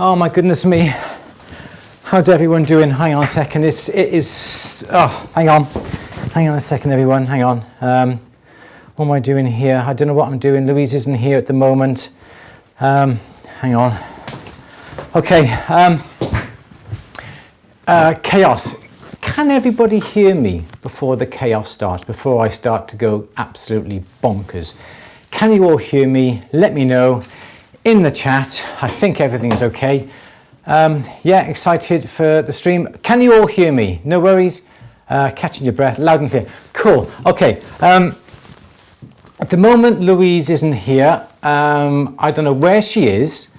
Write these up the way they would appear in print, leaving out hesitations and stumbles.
Oh my goodness me. How's everyone doing? Hang on a second. Hang on a second, everyone. Hang on. What am I doing here? I don't know what I'm doing. Louise isn't here at the moment. Hang on. Okay. Chaos. Can everybody hear me before the chaos starts, before I start to go absolutely bonkers? Can you all hear me? Let me know in the chat. I think everything is okay. Yeah, excited for the stream. Can you all hear me? No worries. Catching your breath, loud and clear. Cool. Okay. At the moment, Louise isn't here. I don't know where she is.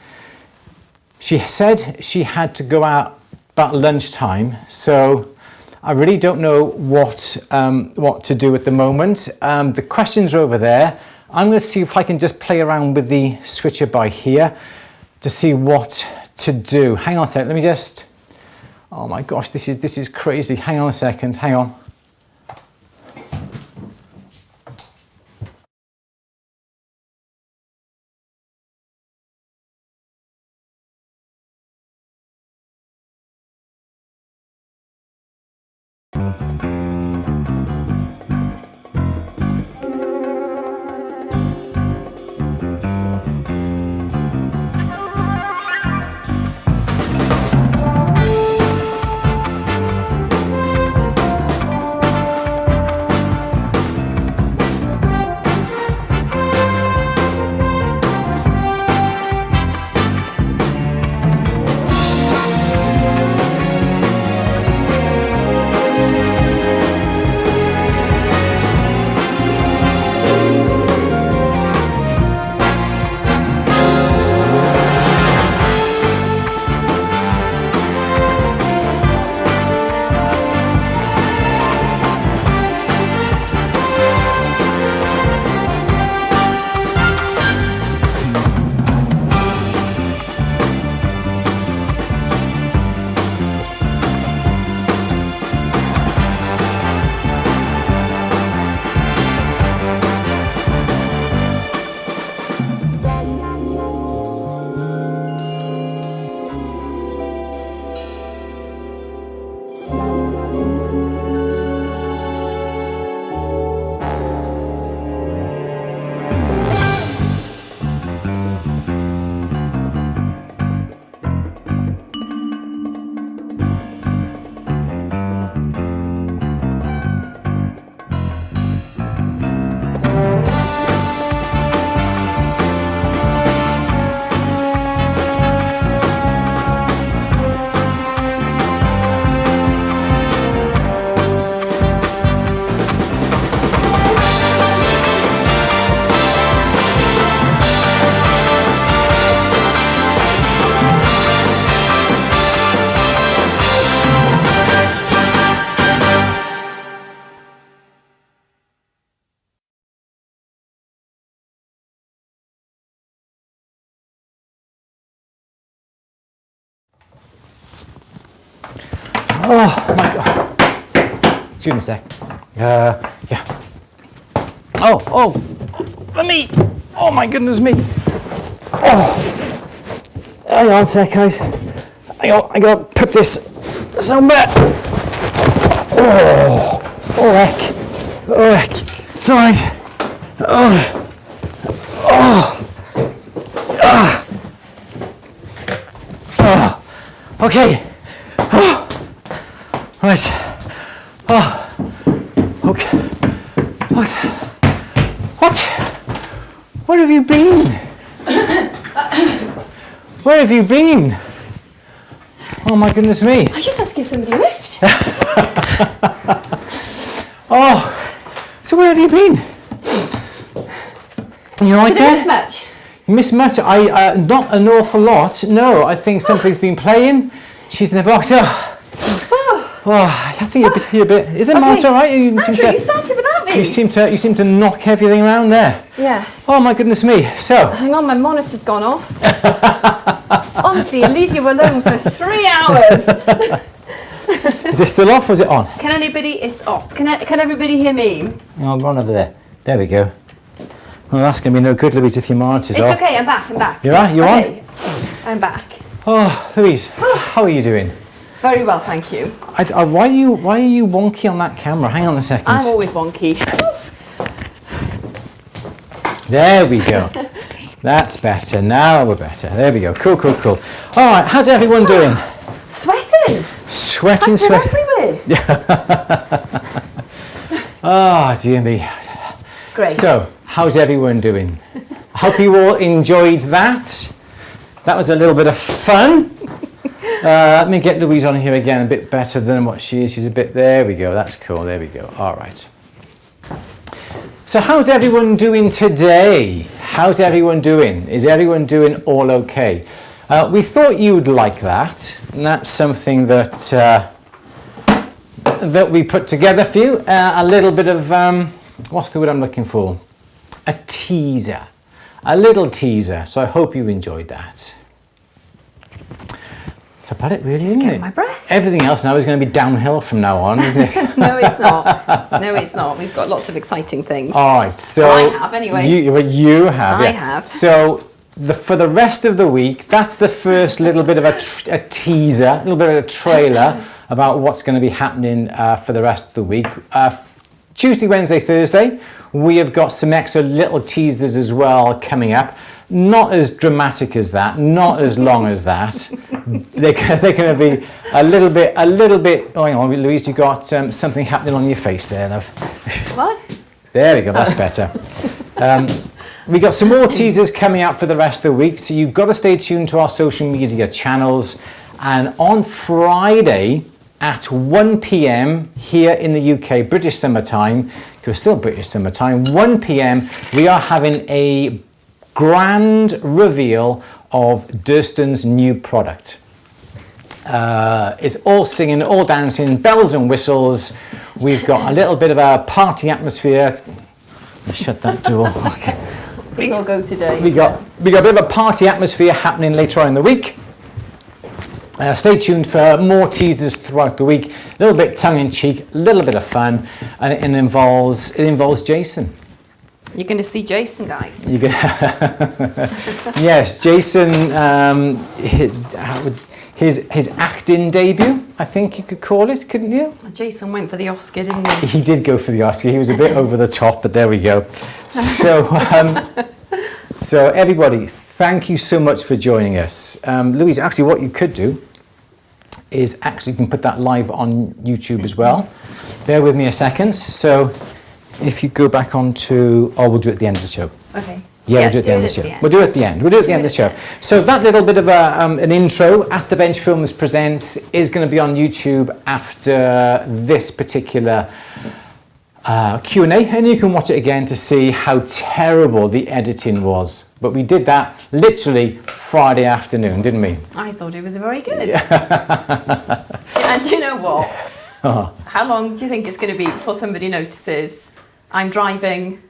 She said she had to go out about lunchtime, so I really don't know what to do at the moment. The questions are over there. I'm going to see if I can just play around with the switcher by here to see what to do. Hang on a second. Let me just. Oh my gosh, this is crazy. Hang on a second. Hang on. Oh my God. Excuse me a sec. Yeah. Oh, let me. Oh my goodness me. Oh. Hang on a sec, guys. I got to put this somewhere. Oh heck. It's all right. Okay. Right. Okay. What? Where have you been? Where have you been? Oh my goodness me. I just had to give somebody a lift. So where have you been? You all right there? Did I miss much? You missed much? Not an awful lot. No, I think somebody's been playing. She's in the box. I think you're a bit. Is it Martha all right? You started without me. You seem to knock everything around there. Yeah. Oh my goodness me. So. Hang on, my monitor's gone off. Honestly, I'll leave you alone for 3 hours. Is it still off or is it on? It's off. Can everybody hear me? I'll run over there. There we go. Well, that's going to be no good, Louise, if your monitor's off. It's okay, I'm back. You're right? You're on? I'm back. Oh, Louise, how are you doing? Very well, thank you. Why are you wonky on that camera? Hang on a second. I'm always wonky. There we go. That's better. Now we're better. There we go. Cool. All right, how's everyone doing? Sweating. Sweating. Everywhere. Oh, dear me. Great. So, how's everyone doing? I hope you all enjoyed that. That was a little bit of fun. Let me get Louise on here again, a bit better than what she is. She's a bit, there we go, that's cool, there we go. All right. So how's everyone doing today? How's everyone doing? Is everyone doing all okay? We thought you'd like that, and that's something that that we put together for you. A little bit of, what's the word I'm looking for? A teaser. A little teaser, so I hope you enjoyed that. That's about it, really, isn't it? My breath. Everything else now is going to be downhill from now on, isn't it? No, it's not. No, it's not. We've got lots of exciting things. All right, so I have anyway. You have. I Yeah. have. So for the rest of the week, that's the first little bit of a teaser, a little bit of a trailer about what's going to be happening for the rest of the week. Tuesday, Wednesday, Thursday, we have got some extra little teasers as well coming up. Not as dramatic as that, not as long as that. They're going to be a little bit. Oh, hang on, Louise, you got something happening on your face there, love. What? There we go, that's better. We got some more teasers coming out for the rest of the week, so you've got to stay tuned to our social media channels. And on Friday at 1 p.m. here in the UK, British summertime, because it's still British summertime, 1 p.m. we are having a grand reveal of Durston's new product. It's all singing, all dancing, bells and whistles. We've got a little bit of a party atmosphere. Shut that door. It's all go today. We got a bit of a party atmosphere happening later on in the week. Stay tuned for more teasers throughout the week. A little bit tongue-in-cheek, a little bit of fun, and it involves Jason. You're going to see Jason, guys. Yes, Jason. His acting debut, I think you could call it, couldn't you? Jason went for the Oscar, didn't he? He did go for the Oscar. He was a bit over the top, but there we go. So, so everybody, thank you so much for joining us. Louise, actually, what you could do is you can put that live on YouTube as well. Bear with me a second. So, if you go back onto, we'll do it at the end of the show. Okay. Yeah, we'll do it at the end of the show. We'll do it at the end. We'll do it at the end of the show. So that little bit of an intro, At the Bench Films Presents, is going to be on YouTube after this particular Q&A, and you can watch it again to see how terrible the editing was. But we did that literally Friday afternoon, didn't we? I thought it was very good. And you know what? How long do you think it's going to be before somebody notices I'm driving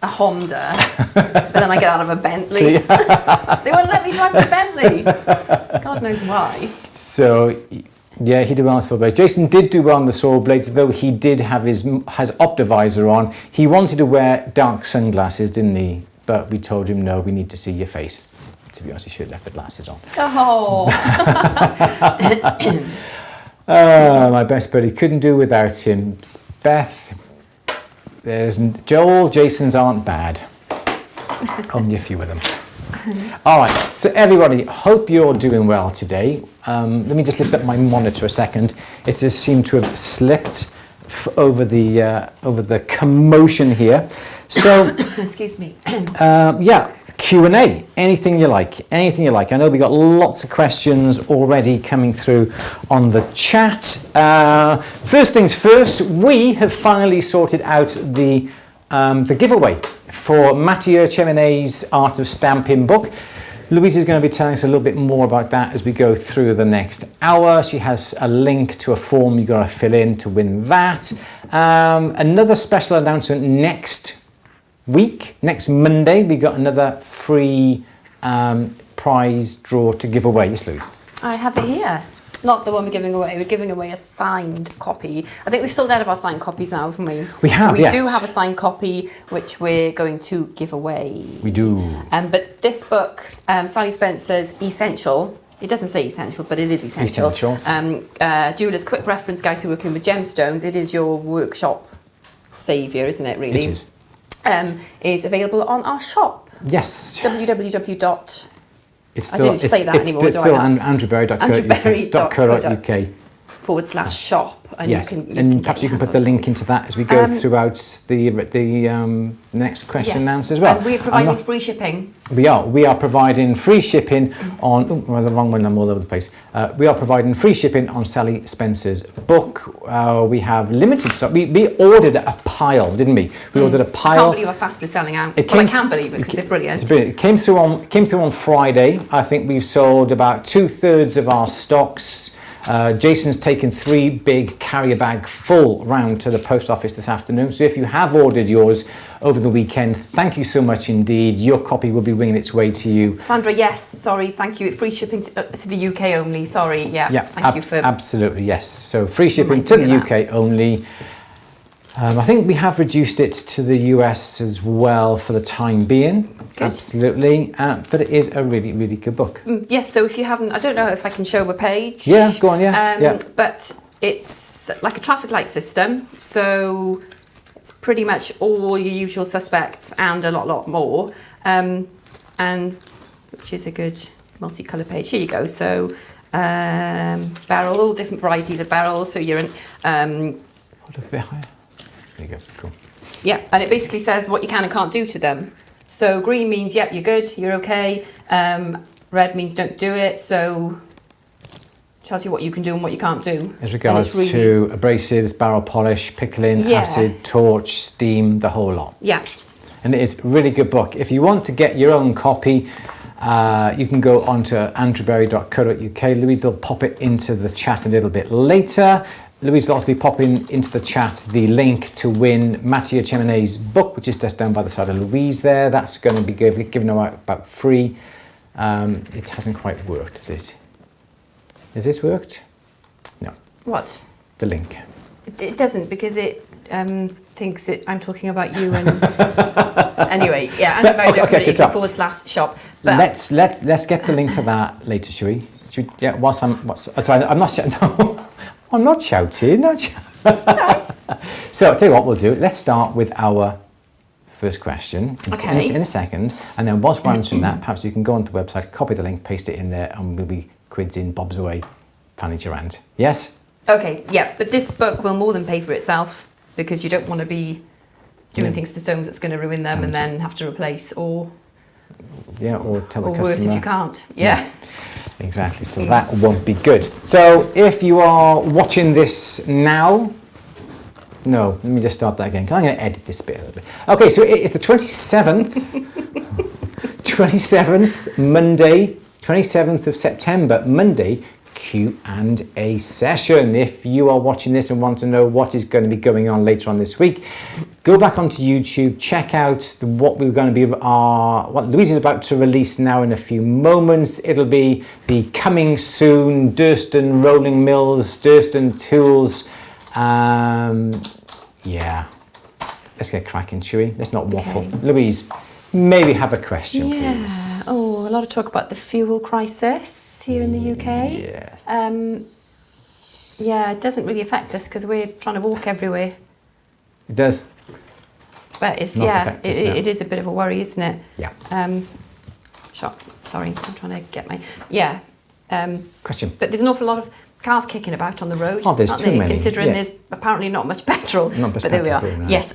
a Honda, but then I get out of a Bentley? They wouldn't let me drive the Bentley. God knows why. So, yeah, he did well on the saw blades. Jason did do well on the saw blades, though he did have has Optivisor on. He wanted to wear dark sunglasses, didn't he? But we told him, no, we need to see your face. To be honest, he should have left the glasses on. Oh. My best buddy, couldn't do without him. Beth, there's Joel, Jason's aren't bad. Only a few of them. All right, so everybody, hope you're doing well today. Let me just lift up my monitor a second. It has seemed to have slipped over the commotion here. So, excuse me. yeah, Q&A. Anything you like. Anything you like. I know we got lots of questions already coming through on the chat. First things first, we have finally sorted out the giveaway for Mathieu Cheminet's Art of Stamping book. Louise is going to be telling us a little bit more about that as we go through the next hour. She has a link to a form you've got to fill in to win that. Another special announcement next week, next Monday, we got another free prize draw to give away. Yes, Louise? I have it here. Not the one we're giving away. We're giving away a signed copy. I think we've sold out of our signed copies now, haven't we? We have, We yes. do have a signed copy, which we're going to give away. We do. But this book, Sally Spencer's Essential, it doesn't say essential, but it is essential. Essentials. Jeweller's Quick Reference Guide to Working with Gemstones. It is your workshop saviour, isn't it, really? It is. Is available on our shop. Yes. www. It's I don't say that anymore, It's do still I? That's andrewberry.co.uk. /shop. And Yes, you can and perhaps you can put the link into that as we go throughout the next question and answer as well. And we're providing free shipping. We are providing free shipping on. Oh, well, the wrong one. I'm all over the place. We are providing free shipping on Sally Spencer's book. We have limited stock. We ordered a pile, didn't we? We ordered a pile. I can't believe how fast they're selling out. I can believe it because they're brilliant. It's brilliant. It came through on Friday. I think we've sold about 2/3 of our stocks. Jason's taken 3 big carrier bag full round to the post office this afternoon. So if you have ordered yours over the weekend, thank you so much indeed. Your copy will be winging its way to you. Sandra, yes, sorry, thank you. Free shipping to the UK only, sorry. Yeah, thank you for... Absolutely, yes. So free shipping to the UK only. I think we have reduced it to the US as well for the time being. Good. Absolutely. But it is a really, really good book. Yes, so if you haven't, I don't know if I can show a page. Yeah, go on, yeah. But it's like a traffic light system. So it's pretty much all your usual suspects and a lot more. And which is a good multicolour page. Here you go. So barrel, all different varieties of barrels. So you're in... Hold a bit higher. There you go, cool. Yeah, and it basically says what you can and can't do to them. So green means, yep, you're good, you're okay. Red means don't do it. So tells you what you can do and what you can't do. As regards to abrasives, barrel polish, pickling, acid, torch, steam, the whole lot. Yeah. And it is a really good book. If you want to get your own copy, you can go onto andrewberry.co.uk. Louise will pop it into the chat a little bit later. Louise will also be popping into the chat the link to win Mattia Cheminet's book, which is just down by the side of Louise there. That's going to be given away about free. It hasn't quite worked, has it? Has this worked? No. What? The link. It doesn't because it thinks I'm talking about you. And anyway, yeah, andrewberry.co.uk/shop. Let's get the link to that later, shall we? Yeah. Sorry, I'm not. No. I'm not shouting. Sorry. So I'll tell you what we'll do. Let's start with our first question in a second. And then whilst we're answering that, perhaps you can go onto the website, copy the link, paste it in there, and we'll be quids in, bobs away, fanny Durant. Yes? Okay, yeah. But this book will more than pay for itself because you don't want to be doing things to stones that's going to ruin them and then have to replace or tell the customer. Or worse if you can't. Yeah. Exactly, so that won't be good. So if you are watching this now, no, let me just start that again. I'm going to edit this bit a little bit. Okay, so it is the 27th, Monday, 27th of September, Monday, Q&A session. If you are watching this and want to know what is going to be going on later on this week, go back onto YouTube, check out what we're going to be, what Louise is about to release now in a few moments. It'll be the coming soon Durston Rolling Mills, Durston Tools. Yeah, let's get cracking, shall we? Let's not waffle. Okay. Louise, maybe have a question, please. Oh, a lot of talk about the fuel crisis here in the UK. Yes. Yeah, it doesn't really affect us because we're trying to walk everywhere. It does. But it's it is a bit of a worry, isn't it? Yeah. Sorry, I'm trying to get my question. But there's an awful lot of cars kicking about on the road. Oh, there's too many. Considering there's apparently not much petrol. But there we are. No. Yes.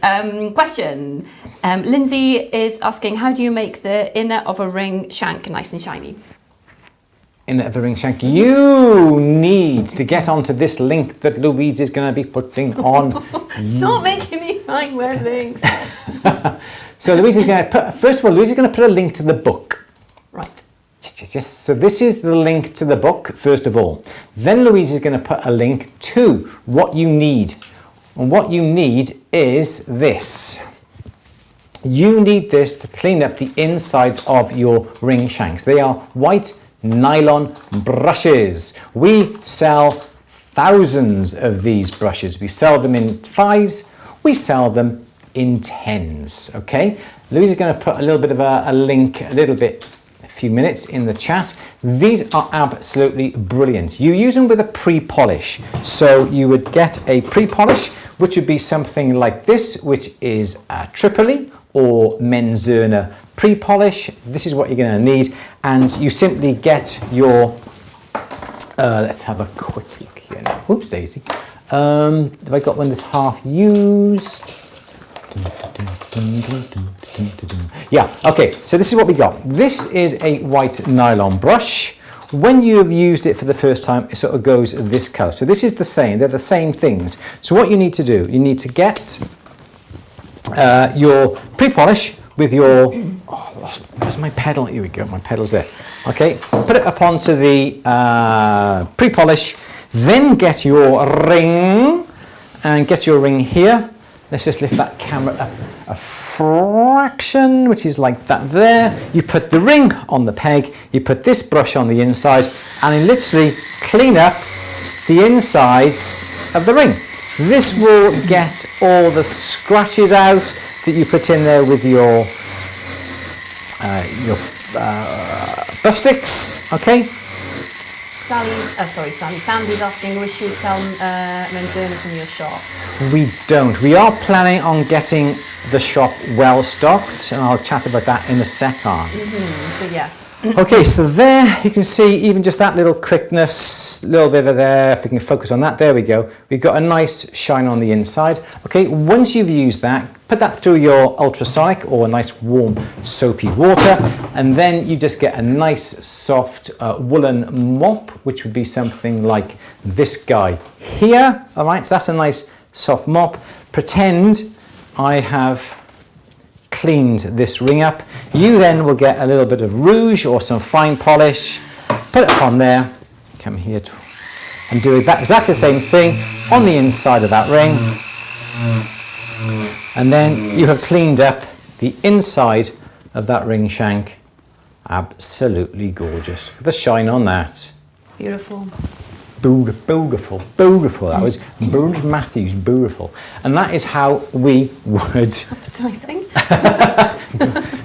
Question. Lindsay is asking, how do you make the inner of a ring shank nice and shiny? Inner of a ring shank. You need to get onto this link that Louise is going to be putting on. Stop making me find where links. So Louise is going to put. First of all, Louise is going to put a link to the book. Right. Yes. So this is the link to the book, first of all. Then Louise is going to put a link to what you need. And what you need is this. You need this to clean up the insides of your ring shanks. They are white nylon brushes. We sell thousands of these brushes. We sell them in 5s, we sell them in 10s, okay? Louise is going to put a little bit of a link, a few minutes in the chat. These are absolutely brilliant. You use them with a pre-polish. So you would get a pre-polish, which would be something like this, which is a Tripoli or Menzerner pre-polish. This is what you're going to need. And you simply get your, let's have a quick look here now. Oops, daisy. Have I got one that's half used? Yeah, okay, so this is what we got. This is a white nylon brush. When you have used it for the first time, it sort of goes this colour. So this is the same, they're the same things. So what you need to do, you need to get your pre-polish with your, where's my pedal? Here we go, my pedal's there. Okay, put it up onto the pre-polish, then get your ring, and get your ring here. Let's just lift that camera up a fraction, which is like that there. You put the ring on the peg, you put this brush on the inside, and you literally clean up the insides of the ring. This will get all the scratches out that you put in there with your buff sticks, okay? Sandy's asking, wish you'd sell Menzerner from your shop. We don't. We are planning on getting the shop well stocked, and I'll chat about that in a second. So yeah. Okay, so there you can see even just that little quickness, a little bit of there, if we can focus on that, there we go. We've got a nice shine on the inside. Okay, once you've used that, put that through your ultrasonic or a nice warm soapy water, and then you just get a nice soft woolen mop, which would be something like this guy here. All right, so that's a nice soft mop. Pretend I have cleaned this ring up. You then will get a little bit of rouge or some fine polish, put it on there, come here and do exactly the same thing on the inside of that ring, and then you have cleaned up the inside of that ring shank. Absolutely gorgeous. Look at the shine on that. Beautiful. Beautiful, beautiful. That was Bruce Matthews, beautiful. And that is how we would. Advertising.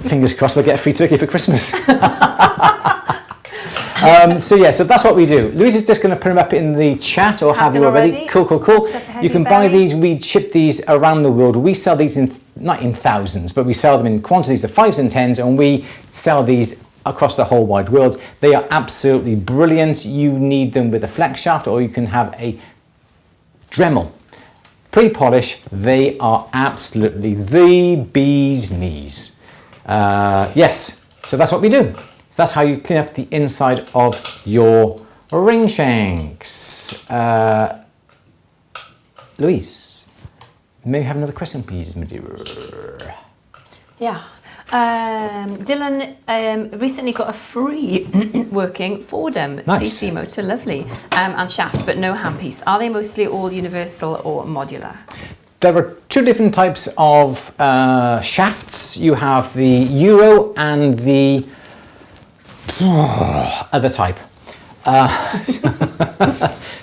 Fingers crossed we'll get a free turkey for Christmas. So yeah, so that's what we do. Louise is just going to put them up in the chat, or have you already? Cool. You can buy these, we ship these around the world. We sell these not in thousands, but we sell them in quantities of 5s and 10s, and we sell these across the whole wide world. They are absolutely brilliant. You need them with a flex shaft, or you can have a Dremel. Pre-polish, they are absolutely the bee's knees. Yes, so that's what we do. So that's how you clean up the inside of your ring shanks. Louise, may we have another question, please, my dear? Yeah. Dylan recently got a free working Fordham CC motor, lovely, and shaft, but no handpiece. Are they mostly all universal or modular? There are two different types of shafts. You have the Euro and the other type.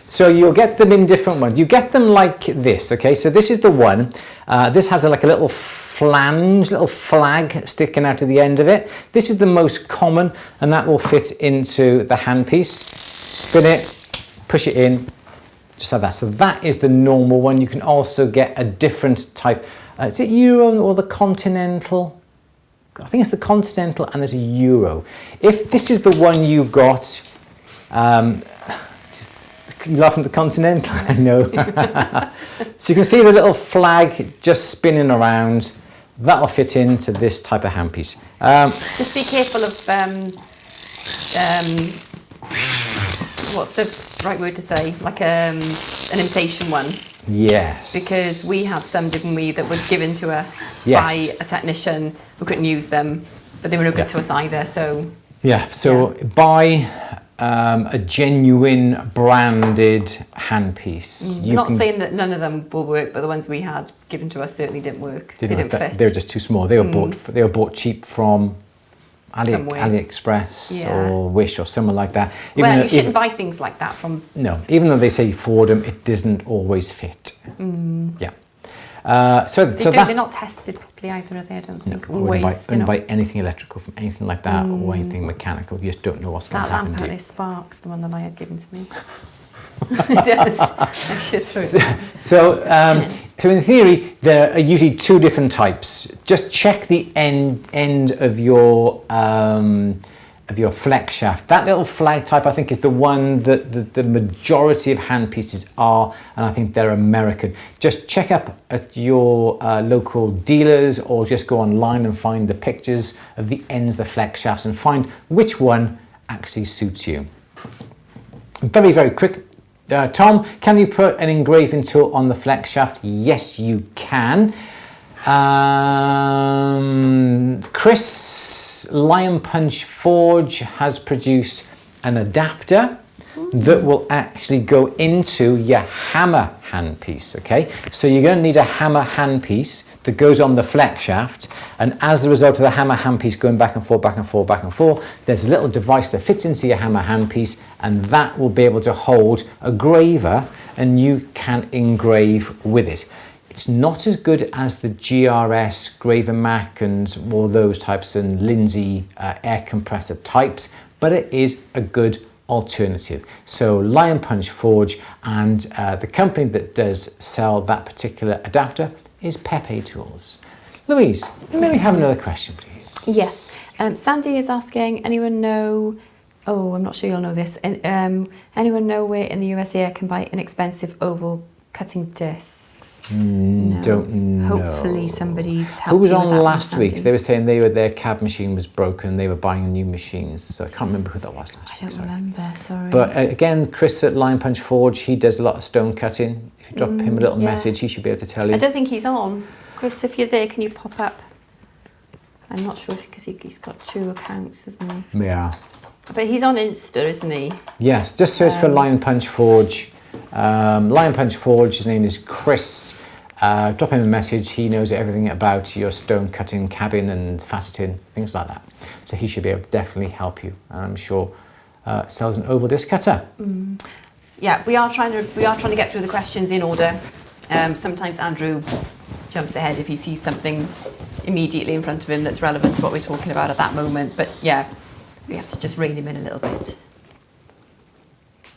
So you'll get them in different ones. You get them like this, okay? So this is the one. This has like a little flange, little flag sticking out of the end of it. This is the most common, and that will fit into the handpiece. Spin it, push it in, just like that. So that is the normal one. You can also get a different type. Is it Euro or the Continental? I think it's the Continental, and there's a Euro. If this is the one you've got, you laughing at the Continental? I know. So you can see the little flag just spinning around. That'll fit into this type of handpiece. Just be careful of what's the right word to say? Like an imitation one. Yes. Because we had some, didn't we, that were given to us by a technician who couldn't use them, but they were no good to us either. So buy a genuine branded handpiece. I'm not saying that none of them will work, but the ones we had given to us certainly didn't work. They didn't fit. They were just too small. They were bought cheap from AliExpress or Wish or somewhere like that. Well, you shouldn't buy things like that from... No, even though they say Fordham, it doesn't always fit. Yeah. They're not tested properly either, are they? I don't think. Always. Don't buy anything electrical from anything like that or anything mechanical. You just don't know what's going to happen to you. That lamp sparks, the one that I had given to me. It does. So in theory, there are usually two different types. Just check the end of your flex shaft. That little flag type, I think, is the one that the majority of handpieces are, and I think they're American. Just check up at your local dealers, or just go online and find the pictures of the ends of the flex shafts and find which one actually suits you. Very, very quick. Tom, can you put an engraving tool on the flex shaft? Yes, you can. Chris, Lion Punch Forge has produced an adapter that will actually go into your hammer handpiece, okay? So you're going to need a hammer handpiece that goes on the flex shaft, and as a result of the hammer handpiece going back and forth, back and forth, back and forth, there's a little device that fits into your hammer handpiece, and that will be able to hold a graver, and you can engrave with it. It's not as good as the GRS, Graver Mac, and all those types, and Lindsay air compressor types, but it is a good alternative. So Lion Punch Forge, and the company that does sell that particular adapter is Pepe Tools. Louise, may we have another question, please? Yes. Sandy is asking, anyone know, I'm not sure you'll know this, anyone know where in the USA I can buy inexpensive oval cutting discs? No. Don't know. Hopefully somebody's helped. Who was you with on that last one, week? Sandy. They were saying their CAD machine was broken, they were buying new machines. So I can't remember who that was last week. I don't remember, sorry. But again, Chris at Lion Punch Forge, he does a lot of stone cutting. If you drop him a little message, he should be able to tell you. I don't think he's on. Chris, if you're there, can you pop up? I'm not sure because he's got 2 accounts, isn't he? Yeah. But he's on Insta, isn't he? Yes, just search for Lion Punch Forge. Lion Punch Forge, his name is Chris. Drop him a message, he knows everything about your stone cutting cabin and faceting, things like that. So he should be able to definitely help you. And I'm sure sells an oval disc cutter. Yeah, we are trying to get through the questions in order. Sometimes Andrew jumps ahead if he sees something immediately in front of him that's relevant to what we're talking about at that moment. But yeah, we have to just rein him in a little bit.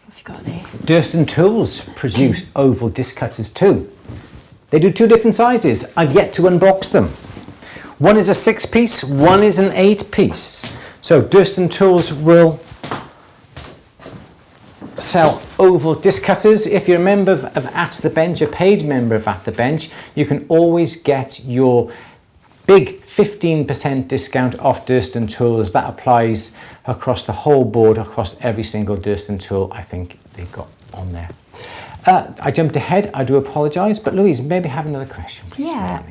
What have you got there? Durston Tools produce oval disc cutters too. They do 2 different sizes. I've yet to unbox them. One is a 6-piece, one is an 8-piece. So Durston Tools will sell oval disc cutters. If you're a member of At The Bench, a paid member of At The Bench, you can always get your big 15% discount off Durston Tools. That applies across the whole board, across every single Durston tool I think they've got on there. I jumped ahead, I do apologise, but Louise, maybe have another question, please. Yeah.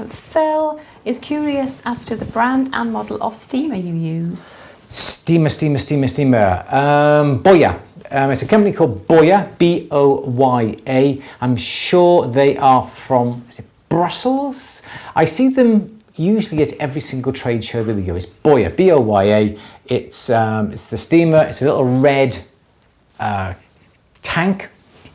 Phil is curious as to the brand and model of steamer you use. Steamer. Boya. It's a company called Boya, B-O-Y-A. I'm sure they are from, is it Brussels? I see them usually at every single trade show that we go. It's Boya, B-O-Y-A. It's the steamer. It's a little red tank.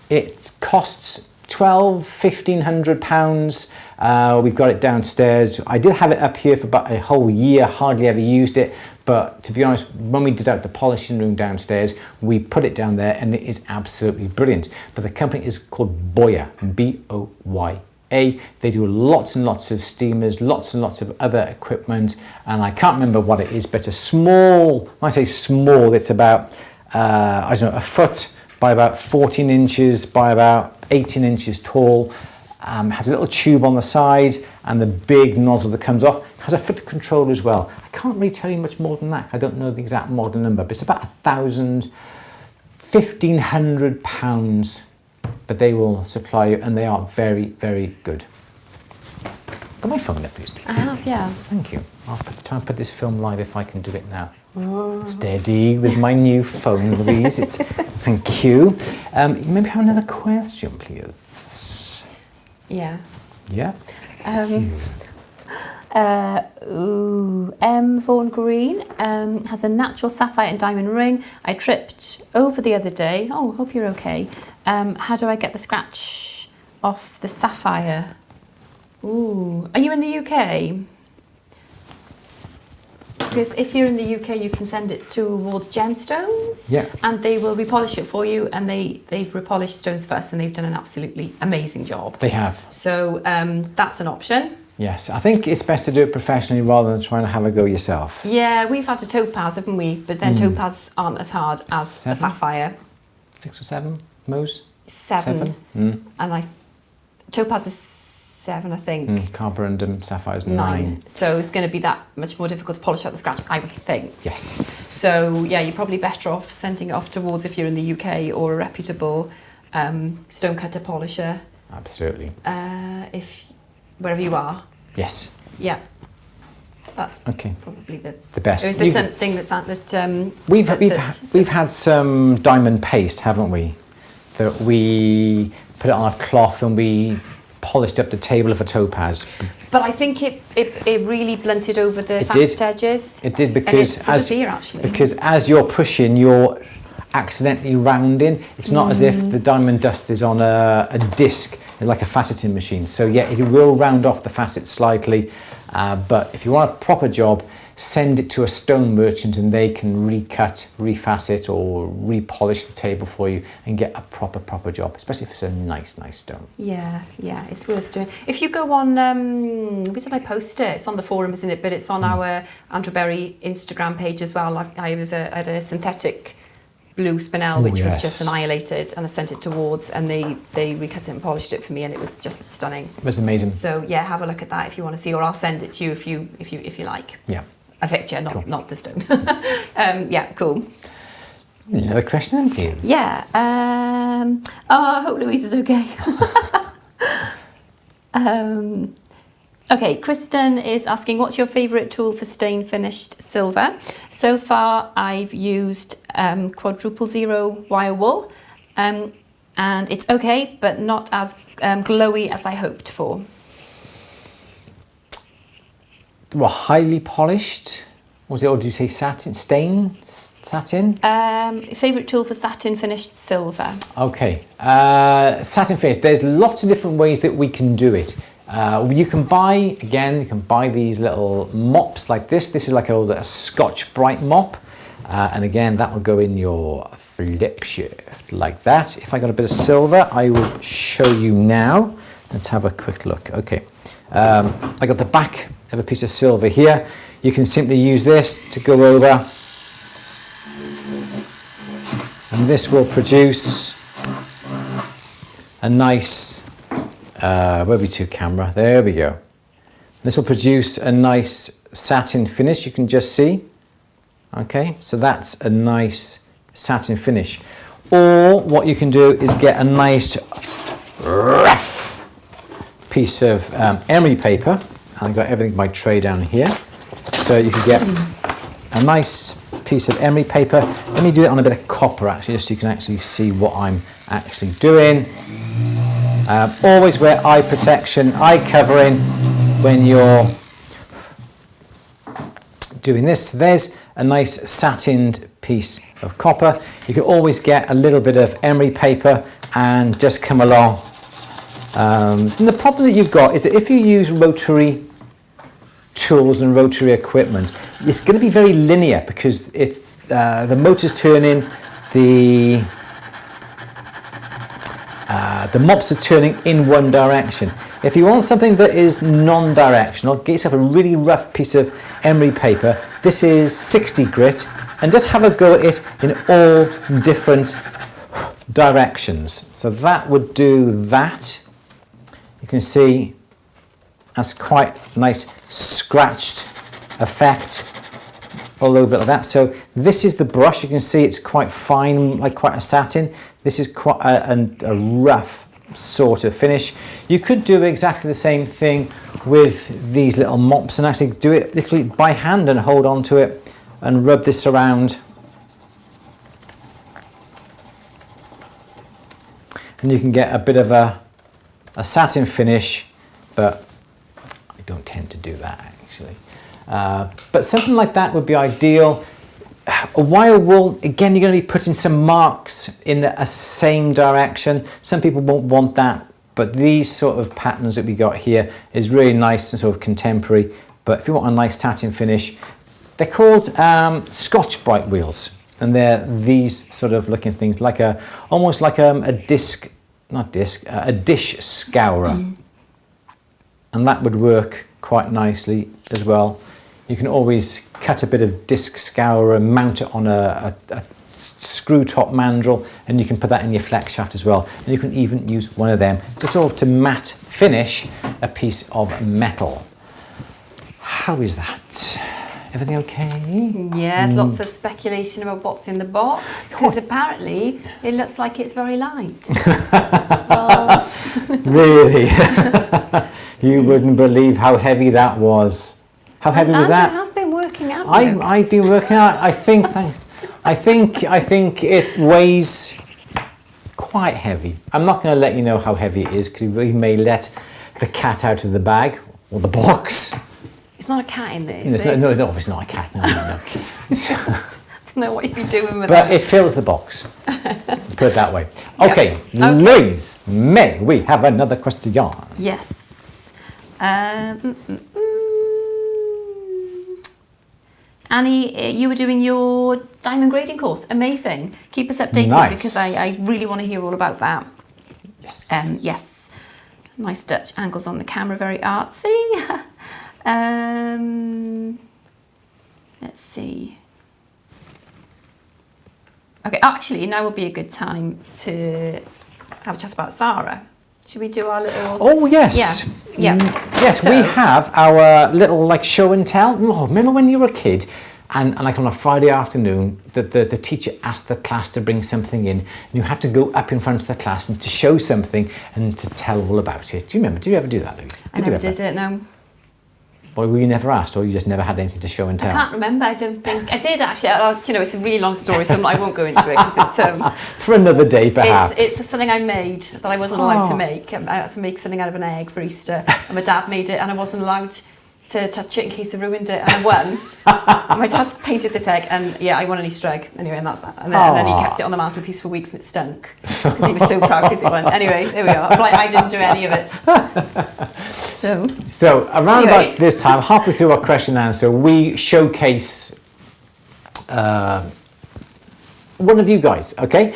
It costs £1,500. We've got it downstairs. I did have it up here for about a whole year, hardly ever used it, but to be honest, when we did out the polishing room downstairs, we put it down there and it is absolutely brilliant. But the company is called Boya, B-O-Y-A. They do lots and lots of steamers, lots and lots of other equipment, and I can't remember what it is, but it's a small, when I say small, it's about, I don't know, a foot by about 14 inches by about 18 inches tall. Has a little tube on the side and the big nozzle that comes off. Has a foot control as well. I can't really tell you much more than that. I don't know the exact model number, but it's about £1,500. But they will supply you, and they are very, very good. Got my phone there, please. I have, yeah. Thank you. I'll try and put this film live if I can do it now. Steady with my new phone, Louise. Thank you. Maybe have another question, please. Yeah. Yeah. M. Vaughan Green has a natural sapphire and diamond ring. I tripped over the other day. Oh, hope you're okay. How do I get the scratch off the sapphire? Ooh, are you in the UK? Because if you're in the UK, you can send it towards Gemstones, yeah, and they will repolish it for you. And they've repolished stones for us, and they've done an absolutely amazing job. They have. So that's an option. Yes, I think it's best to do it professionally rather than trying to have a go yourself. Yeah, we've had a topaz, haven't we? But then topaz aren't as hard as a sapphire. 6 or 7, Mose? 7. And topaz is 7, I think. Carborundum sapphire is 9. So it's going to be that much more difficult to polish out the scratch, I would think. Yes. So yeah, you're probably better off sending it off towards, if you're in the UK, or a reputable stonecutter polisher. Absolutely. Wherever you are. Yes. Yeah. That's okay. Probably the best. Is there something we've had some diamond paste, haven't we? That we put it on a cloth and we polished up the table of a topaz. But I think it really blunted over the fast edges. It did, because because as you're pushing, you're accidentally rounding. It's not as if the diamond dust is on a disc, like a faceting machine. So yeah, it will round off the facets slightly, but if you want a proper job, send it to a stone merchant and they can recut, refacet, or repolish the table for you and get a proper job, especially if it's a nice stone. Yeah, it's worth doing. If you go on, where did I post it? It's on the forum, isn't it? But it's on our Andrew Berry Instagram page as well. I had a synthetic blue spinel, which was just annihilated, and I sent it towards, and they recut it and polished it for me, and it was just stunning. It was amazing. So yeah, have a look at that if you want to see, or I'll send it to you if you like. Yeah. A picture, not the stone. Yeah, cool. Another question then, please. Yeah. I hope Louise is okay. Okay, Kristen is asking, what's your favourite tool for stain finished silver? So far, I've used quadruple zero wire wool, and it's okay, but not as glowy as I hoped for. Well, highly polished, was it, or did you say satin? Satin? Favourite tool for satin finished silver. Okay, satin finish. There's lots of different ways that we can do it. You can buy these little mops like this. This is like a Scotch Brite mop. And again, that will go in your flip shift like that. If I got a bit of silver, I will show you now. Let's have a quick look. Okay, I got the back of a piece of silver here. You can simply use this to go over, and this will produce a nice, where are we to camera? There we go. This will produce a nice satin finish, you can just see. Okay, so that's a nice satin finish. Or what you can do is get a nice rough piece of emery paper. I've got everything by tray down here. So you can get a nice piece of emery paper. Let me do it on a bit of copper actually, just so you can actually see what I'm actually doing. Always wear eye protection, eye covering when you're doing this. So there's a nice satined piece of copper. You can always get a little bit of emery paper and just come along. And the problem that you've got is that if you use rotary tools and rotary equipment, it's going to be very linear because it's the motor's turning, the mops are turning in one direction. If you want something that is non-directional, get yourself a really rough piece of emery paper. This is 60 grit, and just have a go at it in all different directions. So that would do that. You can see that's quite a nice scratched effect all over it like that. So this is the brush. You can see it's quite fine, like quite a satin. This is quite a rough sort of finish. You could do exactly the same thing with these little mops and actually do it literally by hand and hold on to it and rub this around. And you can get a bit of a satin finish, but I don't tend to do that actually. But something like that would be ideal. A wire wool, again, you're going to be putting some marks in a same direction. Some people won't want that, but these sort of patterns that we got here is really nice and sort of contemporary. But if you want a nice satin finish, they're called Scotch-Brite wheels, and they're these sort of looking things, like almost like a dish scourer, and that would work quite nicely as well. You can always cut a bit of disc scourer and mount it on a screw top mandrel, and you can put that in your flex shaft as well. And you can even use one of them to sort of to matte finish a piece of metal. How is that? Everything okay? Yes, lots of speculation about what's in the box, because apparently it looks like it's very light. Well. Really? You wouldn't believe how heavy that was. How heavy was that? Andrew has been working out. I've been working out. I think it weighs quite heavy. I'm not going to let you know how heavy it is, because we may let the cat out of the bag or the box. It's not a cat in there, is it? No, obviously not a cat. No. I don't know what you'd be doing with But that. it fills the box. Put it that way. Okay, yep. Louise, may we have another question? Yes. Annie, you were doing your diamond grading course. Amazing. Keep us updated, nice. Because I really want to hear all about that. Yes. Yes. Nice Dutch angles on the camera, very artsy. Let's see. Okay, actually, now would be a good time to have a chat about Sarah. Should we do our little... Oh, yes. Yeah. Yes, so, we have our little like show and tell. Oh, remember when you were a kid and like on a Friday afternoon, the teacher asked the class to bring something in, and you had to go up in front of the class and to show something and to tell all about it. Do you remember? Did you ever do that, Louise? I never did it, no. Or were you never asked, or you just never had anything to show and tell? I can't remember. I don't think I did actually. You know, it's a really long story, so I won't go into it because it's for another day, perhaps. It's something I made that I wasn't allowed to make. I had to make something out of an egg for Easter, and my dad made it, and I wasn't allowed to touch it in case I ruined it, and I won. And my dad painted this egg, and yeah, I won an Easter egg anyway, and that's that. And then he kept it on the mantelpiece for weeks, and it stunk because he was so proud because he won. Anyway, there we are. But I didn't do any of it. So around about this time, halfway through our question and answer, we showcase one of you guys, okay?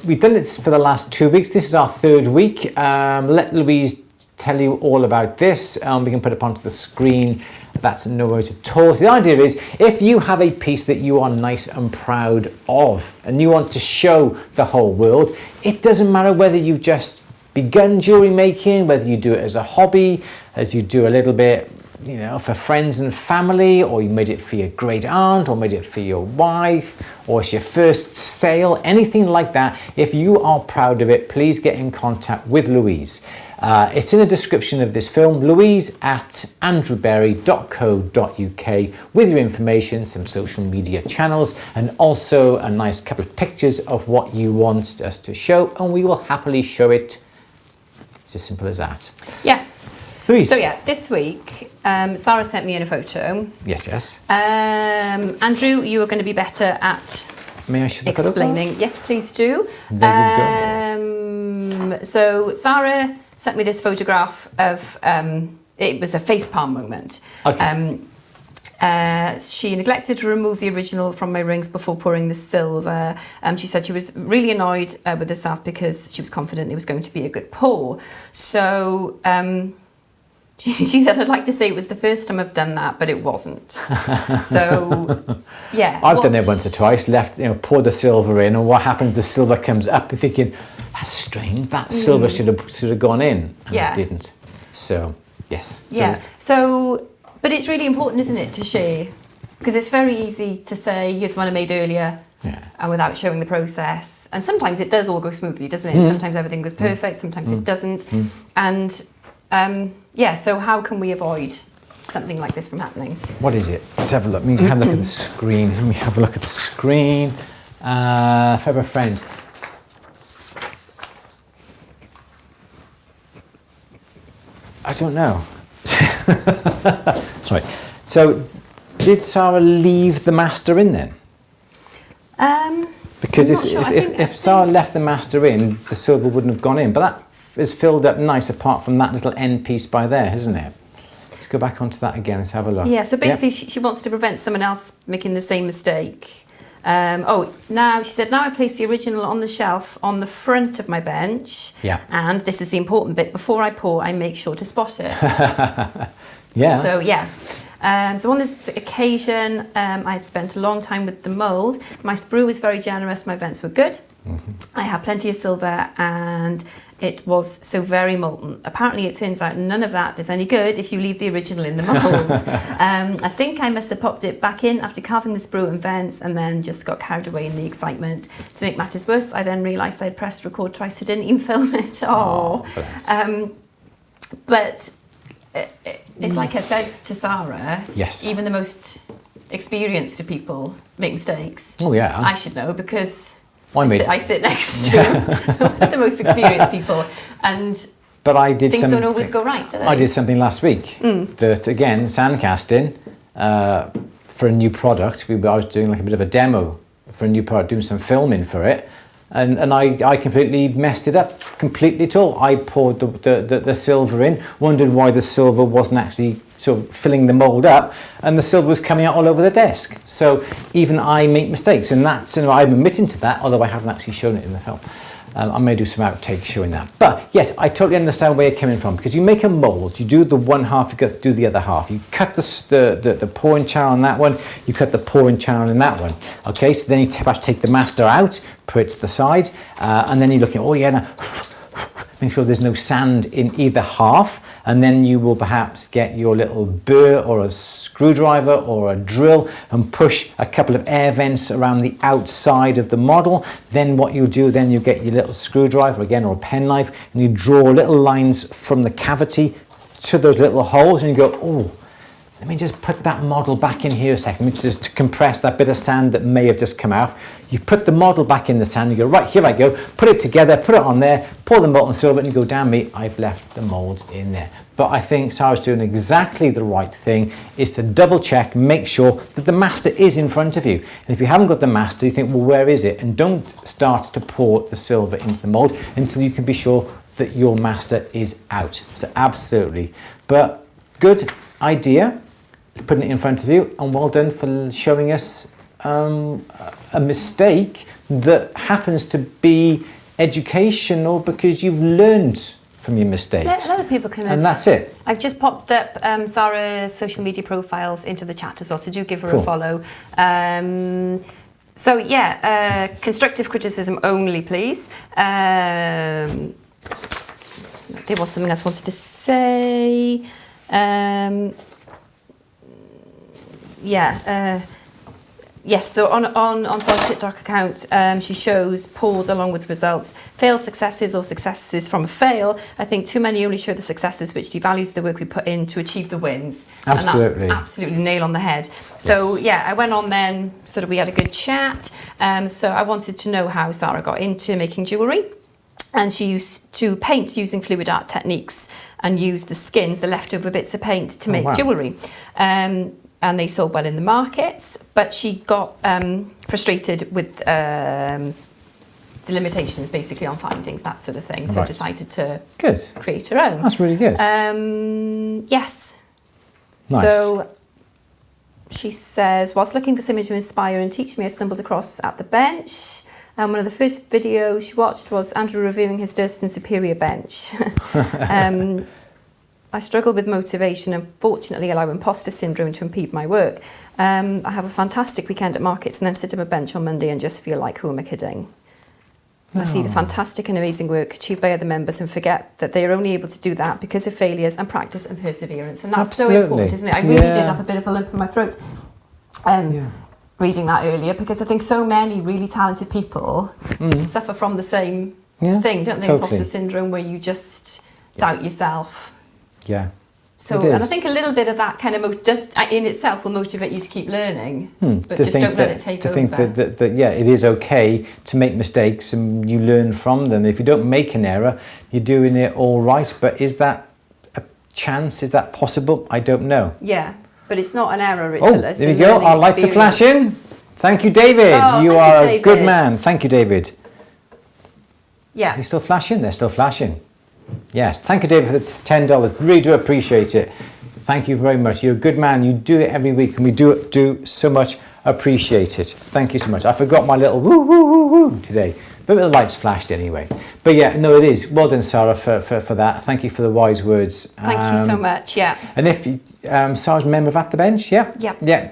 We've done it for the last 2 weeks. This is our third week. Let Louise tell you all about this. We can put it up onto the screen. That's no worries at all. The idea is, if you have a piece that you are nice and proud of and you want to show the whole world, it doesn't matter whether you've just begun jewelry making, whether you do it as a hobby, as you do a little bit, you know, for friends and family, or you made it for your great aunt, or made it for your wife, or it's your first sale, anything like that. If you are proud of it, please get in contact with Louise. It's in the description of this film, louise@andrewberry.co.uk, with your information, some social media channels, and also a nice couple of pictures of what you want us to show, and we will happily show it. It's as simple as that. Yeah. Louise. So yeah, this week, Sarah sent me in a photo. Yes, yes. Andrew, you are going to be better at May I show the explaining. photograph? Yes, please do. There you go. So Sarah sent me this photograph of, it was a facepalm moment. Okay. She neglected to remove the original from my rings before pouring the silver. She said she was really annoyed with herself because she was confident it was going to be a good pour. So she said, I'd like to say it was the first time I've done that, but it wasn't. So, yeah. I've done it once or twice, poured the silver in, and what happens, the silver comes up, you're thinking, that's strange, that silver should have gone in, and it didn't. So, yes. So, but it's really important, isn't it, to share? Because it's very easy to say, here's one I made earlier, and without showing the process. And sometimes it does all go smoothly, doesn't it? Sometimes everything goes perfect, sometimes it doesn't. And so how can we avoid something like this from happening? What is it? Let's have a look. Let me have a look at the screen. Let me have a look at the screen. If I have a friend. I don't know. Sorry. So, did Sarah leave the master in then? Because if Sarah left the master in, the silver wouldn't have gone in. But that is filled up nice apart from that little end piece by there, isn't it? Let's go back onto that again. Let's have a look. Yeah, so basically she wants to prevent someone else making the same mistake. Now she said, now I place the original on the shelf on the front of my bench. Yeah. And this is the important bit. Before I pour, I make sure to spot it. Yeah. So, yeah. So on this occasion, I had spent a long time with the mould. My sprue was very generous. My vents were good. I had plenty of silver and it was so very molten. Apparently it turns out none of that is any good if you leave the original in the mould. I think I must have popped it back in after carving the sprue and vents and then just got carried away in the excitement. To make matters worse, I then realised I'd pressed record twice, so didn't even film it. But it's like I said to Sarah, yes, even the most experienced of people make mistakes. Oh yeah. I should know because I sit next to the most experienced people, but I did things don't always go right, do they? I did something last week that, again, sand casting for a new product. I was doing like a bit of a demo for a new product, doing some filming for it, and I completely messed it up completely at all. I poured the silver in, wondered why the silver wasn't actually sort of filling the mould up, and the silver was coming out all over the desk. So even I make mistakes, and that's, I'm admitting to that, although I haven't actually shown it in the film. I may do some outtakes showing that. But yes, I totally understand where you're coming from, because you make a mould, you do the one half, you got to do the other half. You cut the pouring channel on that one, you cut the pouring channel in that one. Okay, so then you perhaps take the master out, put it to the side, and then you're looking, oh yeah, now, make sure there's no sand in either half, and then you will perhaps get your little burr or a screwdriver or a drill and push a couple of air vents around the outside of the model. Then what you'll do, then you get your little screwdriver again or a penknife, and you draw little lines from the cavity to those little holes, and you go, oh, let me just put that model back in here a second, which is to compress that bit of sand that may have just come out. You put the model back in the sand, you go, right, here I go, put it together, put it on there, pour the molten silver, and you go, damn me, I've left the mould in there. But I think Sarah's doing exactly the right thing, is to double check, make sure that the master is in front of you. And if you haven't got the master, you think, well, where is it? And don't start to pour the silver into the mould until you can be sure that your master is out. So absolutely. But good idea, putting it in front of you, and well done for showing us a mistake that happens to be educational because you've learned from your mistakes. Let other people come in. And that's it. I've just popped up Sarah's social media profiles into the chat as well, so do give her a follow. So yeah, constructive criticism only, please. There was something else I wanted to say. Yes, so on Sarah's TikTok account, she shows pours along with results, fail successes or successes from a fail. I think too many only show the successes, which devalues the work we put in to achieve the wins. Absolutely. And that's absolutely nail on the head. So yeah, I went on then, sort of we had a good chat. So I wanted to know how Sarah got into making jewellery. And she used to paint using fluid art techniques and use the skins, the leftover bits of paint, to make jewellery. And they sold well in the markets, but she got frustrated with the limitations basically on findings, that sort of thing, so decided to create her own. That's really good. Yes. Nice. So she says, whilst looking for something to inspire and teach me, I stumbled across At the Bench. One of the first videos she watched was Andrew reviewing his Durston Superior bench. I struggle with motivation and fortunately allow imposter syndrome to impede my work. I have a fantastic weekend at markets and then sit on a bench on Monday and just feel like, who am I kidding? I see the fantastic and amazing work achieved by other members and forget that they are only able to do that because of failures and practice and perseverance. And that's so important, isn't it? I really did have a bit of a lump in my throat reading that earlier, because I think so many really talented people suffer from the same thing, don't they? Imposter syndrome, where you just doubt yourself. Yeah. So, and I think a little bit of that kind of just in itself will motivate you to keep learning, but just don't let it take over. To think that it is okay to make mistakes and you learn from them. If you don't make an error, you're doing it all right. But is that a chance? Is that possible? I don't know. Yeah. but it's not an error. It's Oh, there we go. Our lights are flashing. Thank you, David. Oh, you thank are you, a good David. man. Thank you, David. Yeah. They're still flashing? They're still flashing. Yes. Thank you, David, for the $10. Really do appreciate it. Thank you very much. You're a good man. You do it every week, and we do so much appreciate it. Thank you so much. I forgot my little woo, woo, woo, woo today, but the lights flashed anyway. But yeah, no, it is. Well done, Sarah, for that. Thank you for the wise words. Thank you so much. Yeah. And if you, Sarah's a member of At The Bench, yeah,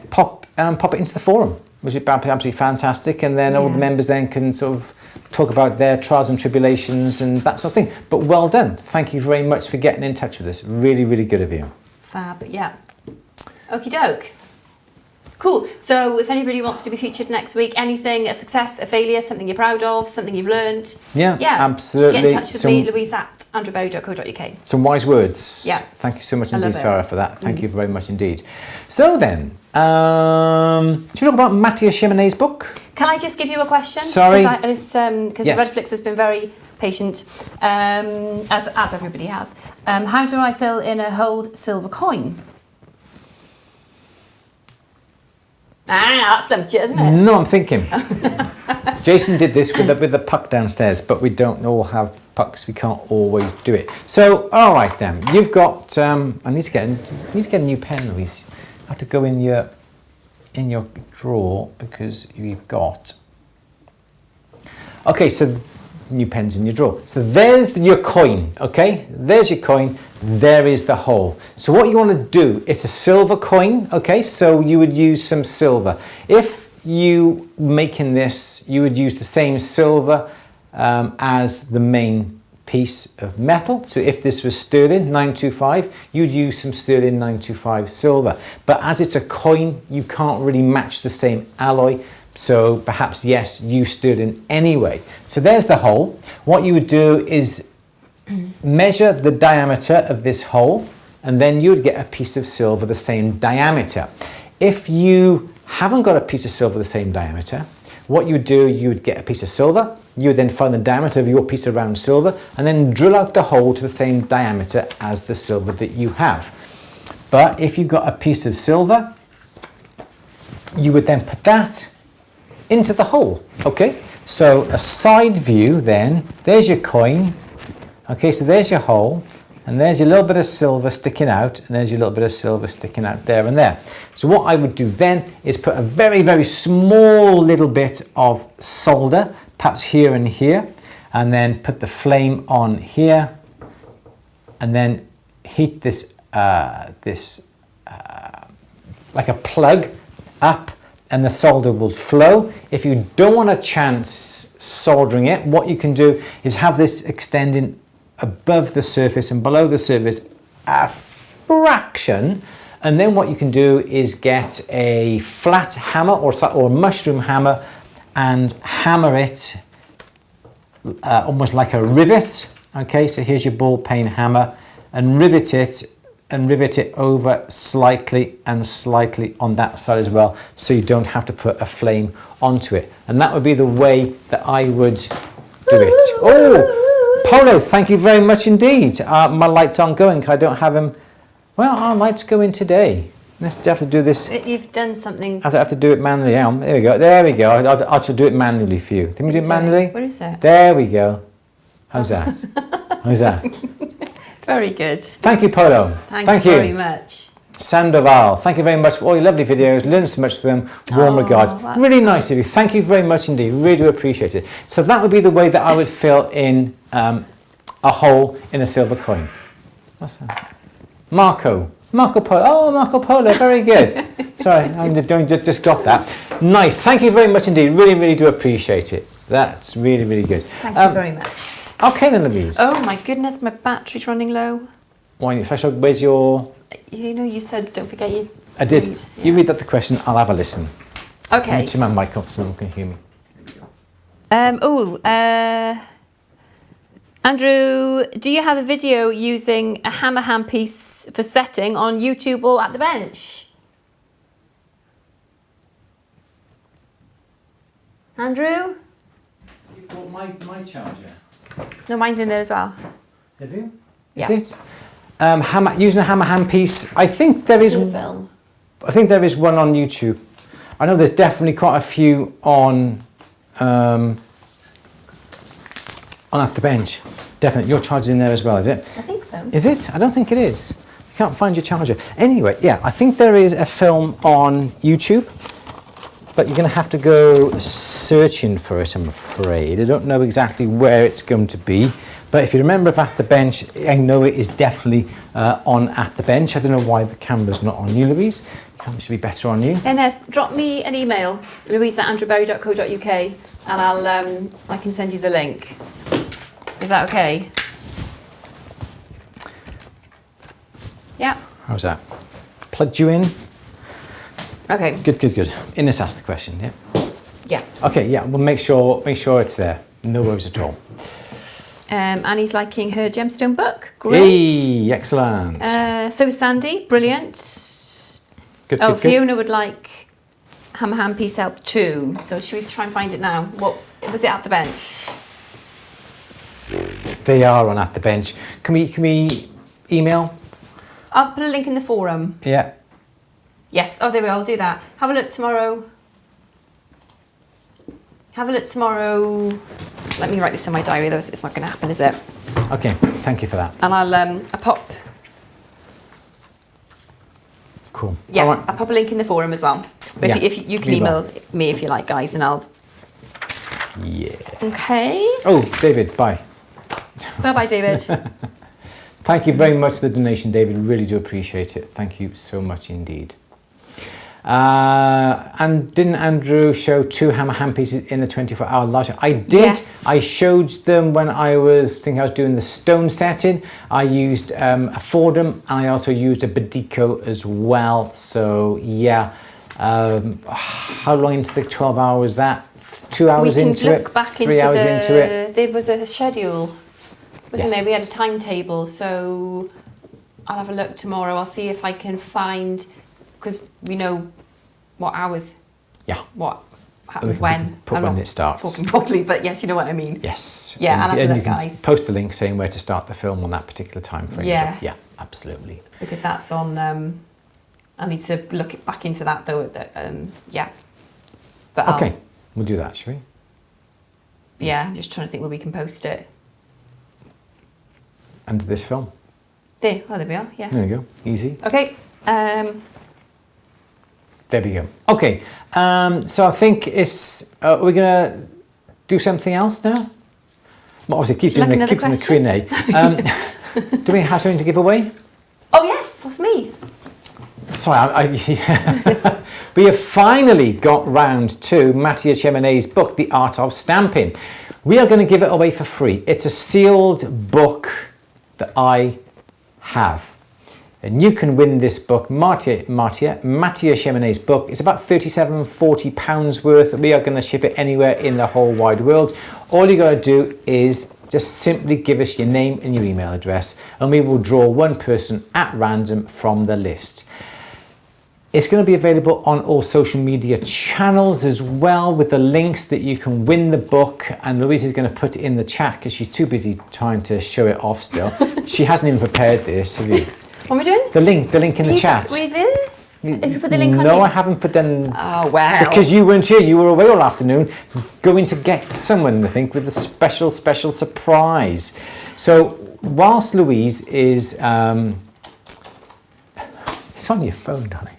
pop it into the forum, which would be absolutely fantastic. And then all the members then can sort of talk about their trials and tribulations and that sort of thing. But well done. Thank you very much for getting in touch with us. Really, really good of you. Fab. Yeah. Okie doke. Cool. So if anybody wants to be featured next week, anything, a success, a failure, something you're proud of, something you've learned. Yeah, absolutely. Get in touch with me, Louise at andrewberry.co.uk. Some wise words. Yeah. Thank you so much indeed, Sarah, for that. Thank you very much indeed. So then, should we talk about Mattia Chimenez's book? Can I just give you a question? Sorry. Because Redflix has been very patient, as everybody has. How do I fill in a hold silver coin? That's stumped you, isn't it? No, I'm thinking. Jason did this with the puck downstairs, but we don't all have pucks. We can't always do it. So, all right then. You've got. I need to get a new pen, Louise. I have to go in your drawer because you've got. Okay, so new pens in your drawer. So there's your coin. Okay, there's your coin. There is the hole. So what you want to do, it's a silver coin, okay? So you would use some silver. If you making this, you would use the same silver as the main piece of metal. So if this was sterling 925, you'd use some sterling 925 silver. But as it's a coin, you can't really match the same alloy. So perhaps, yes, use sterling anyway. So there's the hole. What you would do is measure the diameter of this hole, and then you would get a piece of silver the same diameter. If you haven't got a piece of silver the same diameter, what you would do, you would get a piece of silver, you would then find the diameter of your piece of round silver, and then drill out the hole to the same diameter as the silver that you have. But if you've got a piece of silver, you would then put that into the hole, okay? So a side view then, there's your coin. Okay, so there's your hole, and there's your little bit of silver sticking out, and there's your little bit of silver sticking out there and there. So what I would do then is put a very, very small little bit of solder, perhaps here and here, and then put the flame on here, and then heat this, like a plug up, and the solder will flow. If you don't want a chance soldering it, what you can do is have this extending above the surface and below the surface a fraction, and then what you can do is get a flat hammer or mushroom hammer and hammer it almost like a rivet. Okay, so here's your ball peen hammer, and rivet it over slightly and slightly on that side as well, so you don't have to put a flame onto it. And that would be the way that I would do it. Oh! Polo, thank you very much indeed. My lights aren't going. I don't have them. Well, our lights go in today. Let's have to do this. You've done something. I have to do it manually. There we go. There we go. I should do it manually for you. Can we do it manually? What is it? There we go. How's that? How's that? Very good. Thank you, Polo. Thank you very much. Sandoval, thank you very much for all your lovely videos. Learned so much from them. Warm regards. Really nice of you. Thank you very much indeed. Really do appreciate it. So that would be the way that I would fill in a hole in a silver coin. What's that? Marco Polo. Oh, Marco Polo. Very good. Sorry, I just got that. Nice. Thank you very much indeed. Really, really do appreciate it. That's really, really good. Thank you very much. Okay then, Louise. Oh my goodness, my battery's running low. Why? Where's your? You know, you said don't forget you. I did. Yeah. You read out the question. I'll have a listen. Okay. Let me turn my mic off so no one can hear me. Andrew, do you have a video using a hammer handpiece for setting on YouTube or at the bench? Andrew? You bought my charger. No, mine's in there as well. Have you? Yeah. Is it? Using a hammer handpiece, I think there is. Film. I think there is one on YouTube. I know there's definitely quite a few on At the Bench. Definitely. Your charger's in there as well, is it? I think so. Is it? I don't think it is. You can't find your charger. Anyway, yeah, I think there is a film on YouTube, but you're going to have to go searching for it, I'm afraid. I don't know exactly where it's going to be, but if you remember of At the Bench, I know it is definitely on At the Bench. I don't know why the camera's not on you, Louise. The camera should be better on you. Ines, drop me an email, louise@andrewberry.co.uk, and I can send you the link. Is that okay? Yeah. How's that? Plugged you in? Okay. Good. Ines asked the question, yeah? Yeah. Okay, yeah, we'll make sure it's there. No worries at all. Annie's liking her gemstone book. Great. Hey, excellent. So is Sandy. Brilliant. Good. Fiona would like Ham Piece Help too. So should we try and find it now? What was it? At the Bench? They are on At the Bench. Can we email? I'll put a link in the forum. Yeah. Yes. Oh, there we are. I'll do that. Have a look tomorrow. Let me write this in my diary, though. It's not going to happen, is it? Okay. Thank you for that. And I'll pop. Cool. Yeah. All right. I'll pop a link in the forum as well. But Yeah, if you can we email will. me if you like, guys, and I'll. Yeah. Okay. Oh, David, bye. Bye, David. Thank you very much for the donation, David. Really do appreciate it. Thank you so much indeed. And didn't Andrew show 2 hammer hand pieces in the 24-hour live show? I did. Yes. I showed them when I was doing the stone setting. I used a Fordham, and I also used a Bedico as well. So yeah, how long into the 12 hours was that? 2 hours into it? Look back 3 into hours into it? There was a schedule, wasn't Yes. there? We had a timetable, so I'll have a look tomorrow. I'll see if I can find, because we know what hours. Yeah. What? We can When? put I'm when not it starts. talking properly, but yes, you know what I mean. Yes. Yeah, I'll have a and look, you can guys. post a link saying where to start the film on that particular time frame. Yeah. Yeah, absolutely. Because that's on. I need to look back into that though. Yeah. But Okay, we'll do that, shall we? Yeah, I'm just trying to think where we can post it. Under this film. There. Oh, there we are. Yeah. There we go. Easy. Okay. There we go. Okay, so I think it's. We're gonna do something else now. Well, obviously, keep doing Like the Q&A. Do we have something to give away? Oh yes, that's me. Sorry, we have finally got round to Mattia Cheminet's book, The Art of Stamping. We are going to give it away for free. It's a sealed book that I have. And you can win this book, Mattia Cheminet's book. It's about £37–40 worth. We are going to ship it anywhere in the whole wide world. All you got to do is just simply give us your name and your email address, and we will draw one person at random from the list. It's going to be available on all social media channels as well, with the links that you can win the book. And Louise is going to put it in the chat because she's too busy trying to show it off still. She hasn't even prepared this, have you? What are we doing? The link in the chat. If you put the link on. No, I haven't put them. Oh wow! Because you weren't here. You were away all afternoon, going to get someone, I think, with a special surprise. So whilst Louise is, it's on your phone, darling.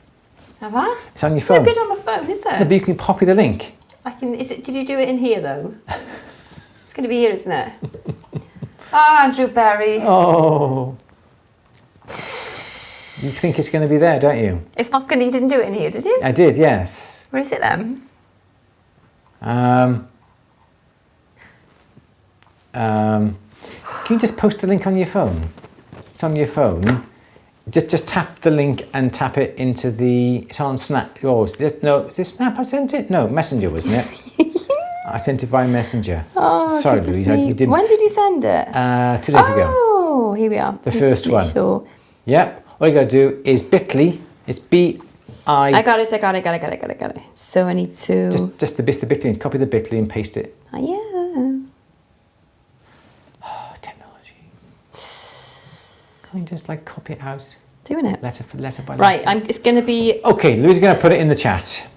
Have I? It's on your It's phone. not good on my phone, is No, it? but you can copy the link. I can. Is it? Did you do it in here though? It's going to be here, isn't it? Oh, Andrew Berry. Oh. You think it's going to be there, don't you? It's not going to. You didn't do it in here, did you? I did, yes. Where is it then? Can you just post the link on your phone? It's on your phone. Just tap the link and tap it into the. It's on Snap. Oh, is this Snap I sent it? No, Messenger, wasn't it? I sent it via Messenger. Oh, sorry, goodness Louise. me. You didn't. When did you send it? 2 days ago. Oh, here we are. The Let's first just make one. Sure. Yep. All you got to do is bit.ly. It's B-I. I got it. So I need to. Just the bit.ly and copy the bit.ly and paste it. Oh, yeah. Oh, technology. Can't you just like copy it out? Doing it. Letter by letter. Right, it's going to be... Okay, Louise is going to put it in the chat.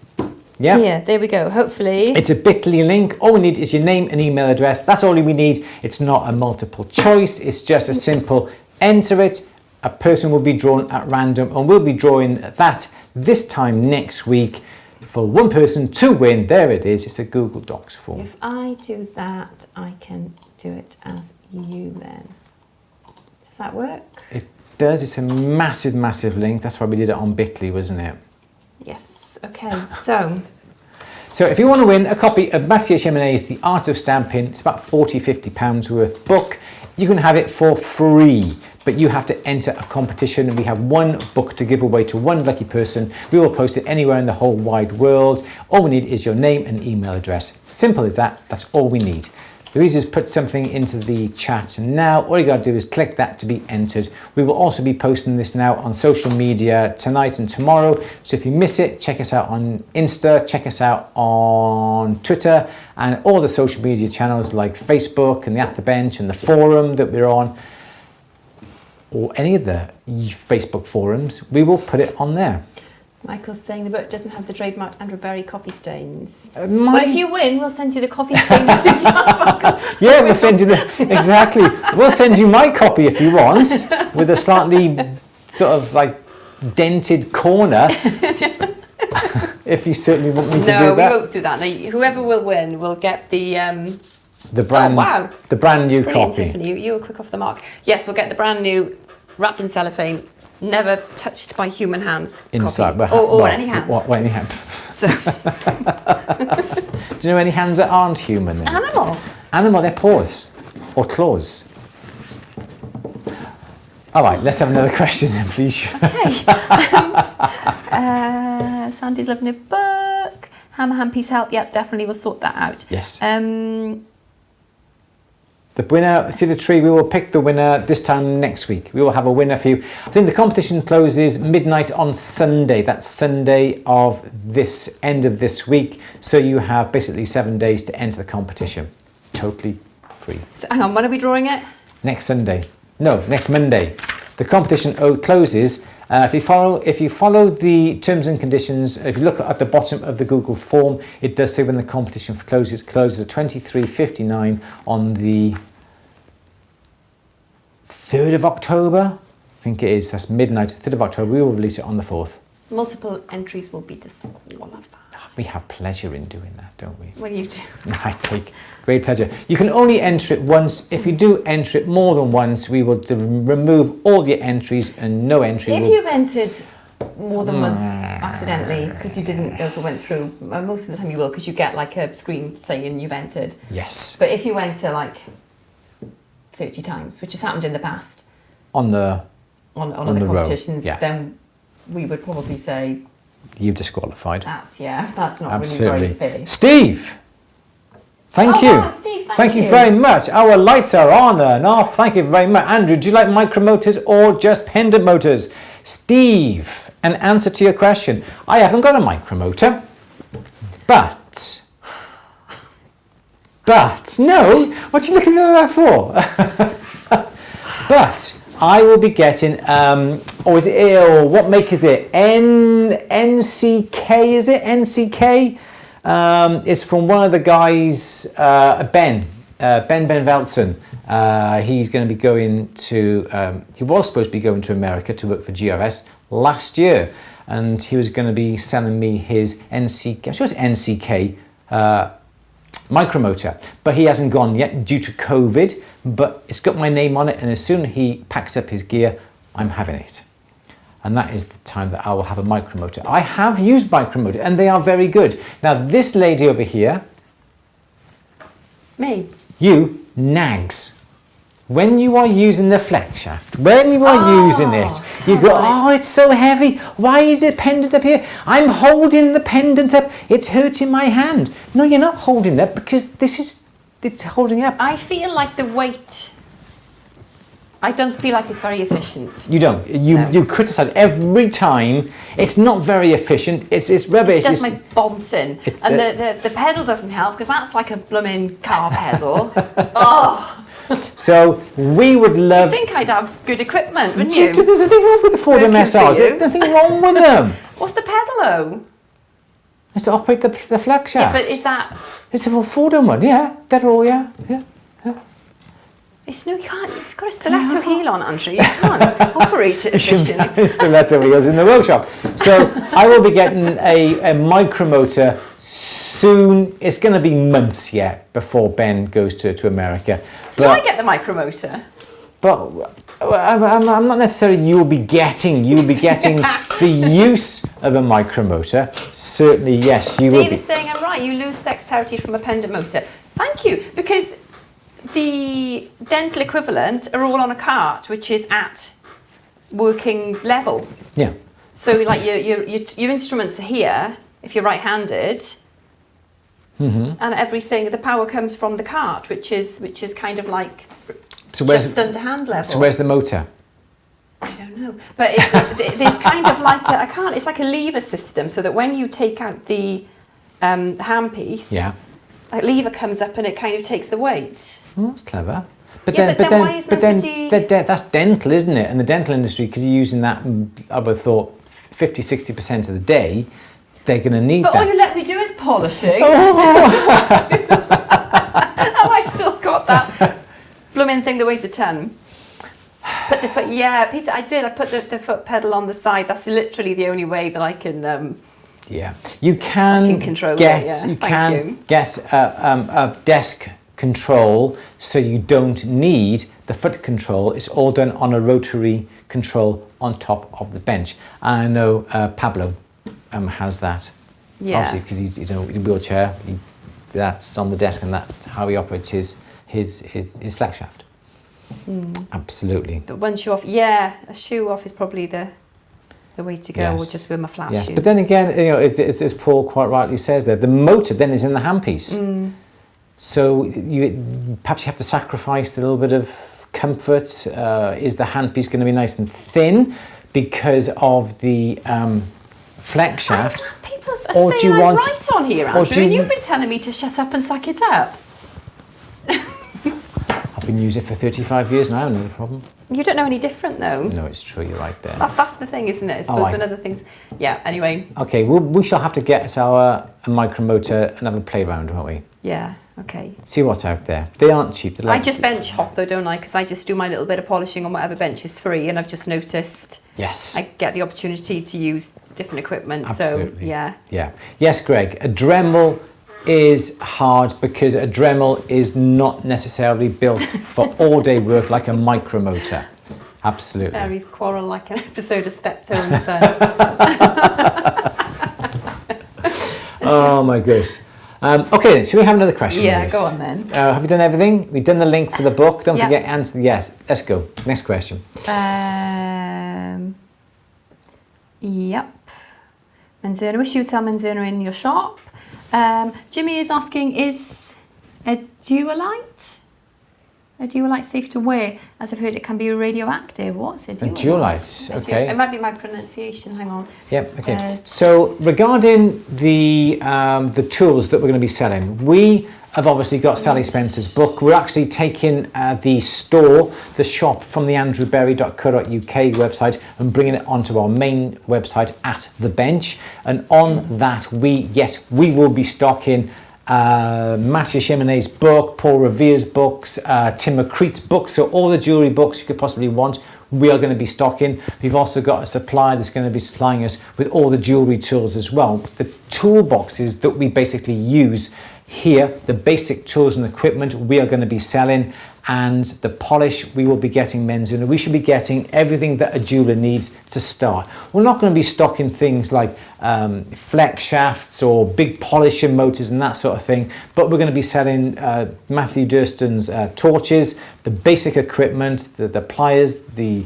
Yeah. Here, there we go, hopefully. It's a bit.ly link. All we need is your name and email address. That's all we need. It's not a multiple choice. It's just a simple enter it. A person will be drawn at random, and we'll be drawing that this time next week for one person to win. There it is. It's a Google Docs form. If I do that, I can do it as you then. Does that work? It does. It's a massive, massive link. That's why we did it on bit.ly, wasn't it? Yes. Okay, so... So if you want to win a copy of Mathieu Cheminet's The Art of Stamping, it's about £40–50 worth book. You can have it for free, but you have to enter a competition. We have one book to give away to one lucky person. We will post it anywhere in the whole wide world. All we need is your name and email address. Simple as that. That's all we need. Louise has put something into the chat now. All you got to do is click that to be entered. We will also be posting this now on social media tonight and tomorrow. So if you miss it, check us out on Insta, check us out on Twitter, and all the social media channels like Facebook and the At The Bench and the forum that we're on, or any of the Facebook forums. We will put it on there. Michael's saying the book doesn't have the trademarked Andrew Berry coffee stains. Well, if you win, we'll send you the coffee stain. Yeah, we'll send you exactly. We'll send you my copy if you want, with a slightly sort of like dented corner. If you certainly want me to do that. No, we won't do that. Now, whoever will win will get the brand. The brand new Brilliant, copy. Tiffany, you were quick off the mark. Yes, we'll get the brand new, wrapped in cellophane, never touched by human hands. Inside, or any hands. What any hands? So. Do you know any hands that aren't human? Then? Animal, they're paws or claws. All right, let's have another question then, please. Okay. Sandy's loving a book. Hammer hand piece help. Yep, definitely. We'll sort that out. Yes. The winner, see the tree, we will pick the winner this time next week. We will have a winner for you. I think the competition closes midnight on Sunday. That's Sunday of this end of this week. So you have basically 7 days to enter the competition. Totally free. So hang on, when are we drawing it? Next Sunday. No, next Monday. The competition closes. If you follow the terms and conditions, if you look at the bottom of the Google form, it does say when the competition closes. It closes at 23:59 on the 3rd of October. I think it is. That's midnight, 3rd of October. We will release it on the 4th. Multiple entries will be disqualified. We have pleasure in doing that, don't we? Well, you do. I take great pleasure. You can only enter it once. If you do enter it more than once, we will remove all your entries and no entry. If you've entered more than once accidentally, because you didn't know if it went through, most of the time you will, because you get like a screen saying you've entered. Yes. But if you enter like 30 times, which has happened in the past, on the other competitions, yeah, then we would probably say you've disqualified. That's not absolutely really very fair. Steve, thank you. Wow, Steve, thank you very much. Our lights are on and off. Thank you very much. Andrew, do you like micromotors or just pendant motors? Steve, an answer to your question. I haven't got a micromotor, but no, what are you looking at that for? But I will be getting, what make is it? NCK, is it? NCK? It's from one of the guys, Ben Veltzen. He's going to be going to, he was supposed to be going to America to work for GRS last year. And he was going to be selling me his NCK, I'm sure it's NCK, micromotor, but he hasn't gone yet due to COVID, but it's got my name on it, and as soon as he packs up his gear, I'm having it. And that is the time that I will have a micromotor. I have used micromotor and they are very good. Now this lady over here, me, you nags. When you are using the flex shaft, when you are using it, you go, oh, it's so heavy. Why is it pendant up here? I'm holding the pendant up. It's hurting my hand. No, you're not holding it up because it's holding up. I feel like the weight, I don't feel like it's very efficient. You don't. You criticise every time. It's not very efficient. It's rubbish. It does my bouncing. And the pedal doesn't help because that's like a blooming car pedal. Oh. So we would love... You'd think I'd have good equipment, wouldn't you? There's nothing wrong with the Ford Working MSRs. for you. There's nothing wrong with them. What's the pedalo? It's to operate the flex Yeah, shaft. but is that... It's a Ford one, yeah. They're all, yeah. It's no, you can't. You've got a stiletto heel on, Andrew. You can't operate it You shouldn't efficiently. have stiletto wheels in the workshop. So I will be getting a micromotor soon. It's going to be months yet before Ben goes to America. So do I get the micromotor? But I'm not necessarily. You will be getting the use of a micromotor. Certainly, yes, you will Steve be. is saying I'm right. You lose dexterity from a pendant motor. Thank you, because the dental equivalent are all on a cart, which is at working level. Yeah. So, like your instruments are here if you're right-handed, and everything. The power comes from the cart, which is kind of like just under hand level. So where's the motor? I don't know, but there's kind of like it's like a lever system, so that when you take out the handpiece, Yeah. a lever comes up and it kind of takes the weight. Oh, that's clever. But Yeah, but then why isn't that's dental, isn't it? And the dental industry, because you're using that, I would have thought 50-60% of the day, they're going to need But that. all you let me do is polishing. Oh. And I've still got that blooming thing that weighs a ton. Put the foot, yeah, Peter, I did. I put the foot pedal on the side. That's literally the only way that I can. Yeah, you can control get it, yeah. you Thank can you. get a desk control, so you don't need the foot control. It's all done on a rotary control on top of the bench. I know Pablo has that. Yeah. Obviously, because he's in a wheelchair. That's on the desk, and that's how he operates his flex shaft. Absolutely. But one shoe off, yeah, a shoe off is probably the way to go, Yes. or just with my flat Yes, shoes. but then again, as Paul quite rightly says there, the motor then is in the handpiece. So perhaps you have to sacrifice a little bit of comfort. Is the handpiece going to be nice and thin because of the flex shaft? People are Or saying do you I'm want- right on here, or Andrew, do you- and you've been telling me to shut up and suck it up. I've been using it for 35 years now, no problem. You don't know any different, though. No, it's true, you're right there. That's the thing, isn't it? I suppose one of the things... Yeah, anyway. Okay, we shall have to get us a micromotor and have a play round, won't we? Yeah, okay. See what's out there. They aren't cheap. I just bench hop, though, don't I? Because I just do my little bit of polishing on whatever bench is free, and I've just noticed Yes. I get the opportunity to use different equipment. Absolutely. So, yeah. Yeah. Yes, Greg, a Dremel is hard because a Dremel is not necessarily built for all-day work like a micromotor. Absolutely. Barry's quarrel like an episode of Steptoe and Son. Oh my goodness. Okay, should we have another question? Yeah, Louise? go on then. Have you done everything? We've done the link for the book. Don't Yeah. forget to answer the yes. Let's go. Next question. Yep. Menzurna, wish you would sell Menzurna in your shop. Jimmy is asking, is a duolite safe to wear? As I've heard, it can be radioactive. What's a duolite? A duolite, okay. It might be my pronunciation. Hang on. Yep, okay. So regarding the tools that we're going to be selling, we have obviously got Sally Spencer's book. We're actually taking the shop from the andrewberry.co.uk website and bringing it onto our main website at The Bench. And on that, we will be stocking Mathieu Chimenet's book, Paul Revere's books, Tim McCree's books, so all the jewellery books you could possibly want, we are going to be stocking. We've also got a supplier that's going to be supplying us with all the jewellery tools as well. The toolboxes that we basically use here, the basic tools and equipment we are going to be selling, and the polish we will be getting Menzurna. We should be getting everything that a jeweller needs to start. We're not going to be stocking things like flex shafts or big polishing motors and that sort of thing, but we're going to be selling Matthew Durston's torches, the basic equipment, the pliers, the